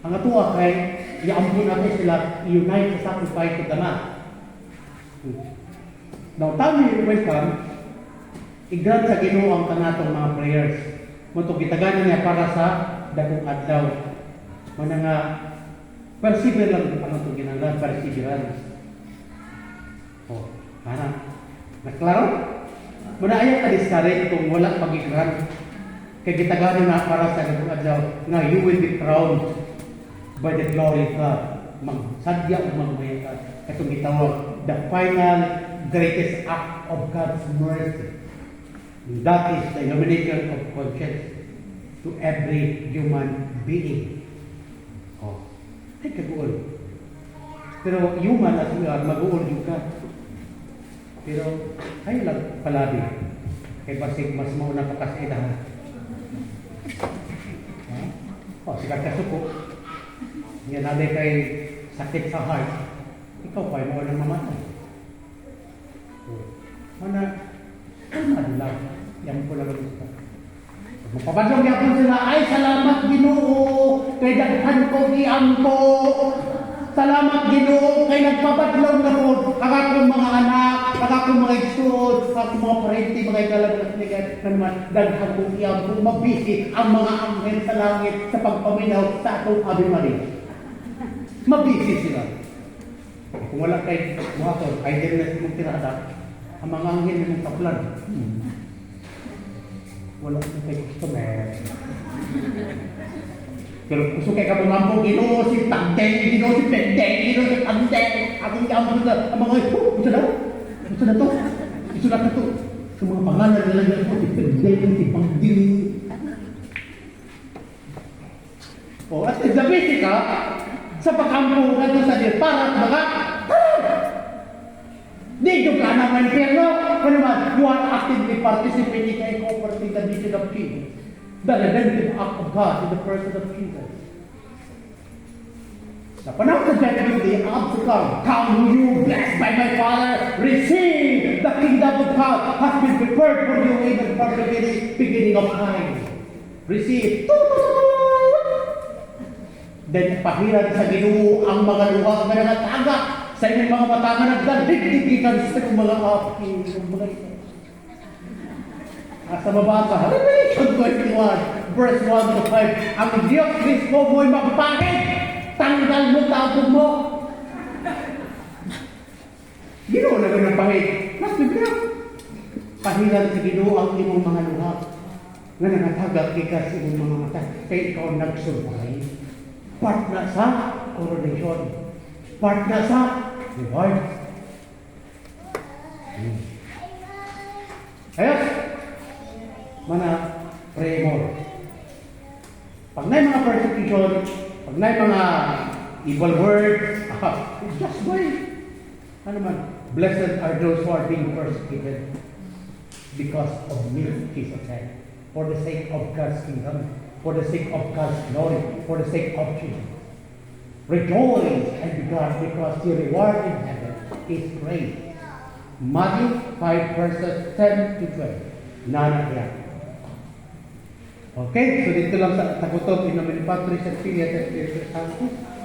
Ang atuwa kay iampun natin sila i-unite sa sacrifice of the man. Now, tami welcome, i-grant sa Ginoo ang kanatong mga prayers. Mutong gitaganan niya para sa dakong adlaw. Mana nga, persevere lang ang itong ginanglan, perseverance. Naklaro? Muna ayaw ka-discourage kung wala pag-i-grant. Kaya gitaganan na para sa dakong adlaw, nga you will be crowned by the glory of God. Magsadya o magmaya ka. Itong gitawag, the final greatest act of God's mercy. That is the illumination of conscience to every human being. Ay kaguol. Pero human as we are, mag-uol ka. Pero kayo lang palabi. Kay basig mas mauna pa kasi ilahan. Sikat kasuko. Yan natin kay sakit sa heart. Ikaw pa, mo nang mamatay. Mana, ano lang. Yan po lang gusto. Magpapadlong yapon sila, ay salamat Ginoo, kay daghan ko giampo. Salamat Ginoo, kay nagpapadlong na po. Akakong mga anak, akakong mga igsoon, akakong mga parenti, mga ikalabas niya, naman, daghan ko giampo, mabisi ang mga anghel sa langit sa pagpaminaw sa atong Ave Maria. Mabisi sila. Kung wala kay buhaton, ay din na mong tirada, ang mga anghel na mong kaplan. Wala na kay customer. Pero gusto kay kamampo, Ginoo si Tagdeng, Ginoo si Pendeng, Ginoo si Tagdeng. Akong kampo na, ang mga, gusto na? Gusto na to? Gusto na to? Sa mga pangalan na lang po, si Pendeng, si Pangding. At sa basic ka, sa pagkampo nga sa Diyos, para at mga, dito ka na ng impyerno. Ano man, you are actively participating and cooperating the mission of Jesus. The redemptive act of God in the person of Jesus. Sa panahon sa judgment day, ang to come. Come you, blessed by my Father, receive the kingdom of God has been prepared for you even from the very beginning of time. Receive. Then pahiran sa Ginoo ang mga luha nga nangatagak sa inyong mga mata nga nagdaligdigikan sa mga api ng mga ito. Sa mabasa, Revelation 21, verse 1 to 5, ang Diyos Kristo mo'y magpahit, tanggal mo tapog mo. Ginoo na ganang pahit. Mas bigla. Pahiran sa Ginoo ang imong mga luha nga nangatagak ka sa imong mga mata. Kaya ikaw nagsurvive. Part na sa coronation. Part na sa reward. Kaya, mana pray more. Pag na mga persecution, pag na mga evil words, just wait. Ano man, blessed are those who are being persecuted. because of me, Jesus said. For the sake of God's kingdom, for the sake of God's glory, for the sake of Jesus. Rejoice and be glad because your reward in heaven is great. Matthew 5 verses 10 to 12. Nanakyan. Okay, so dito lang sa tagutom in nomine Patris et Filii et Spiritus Sanctus.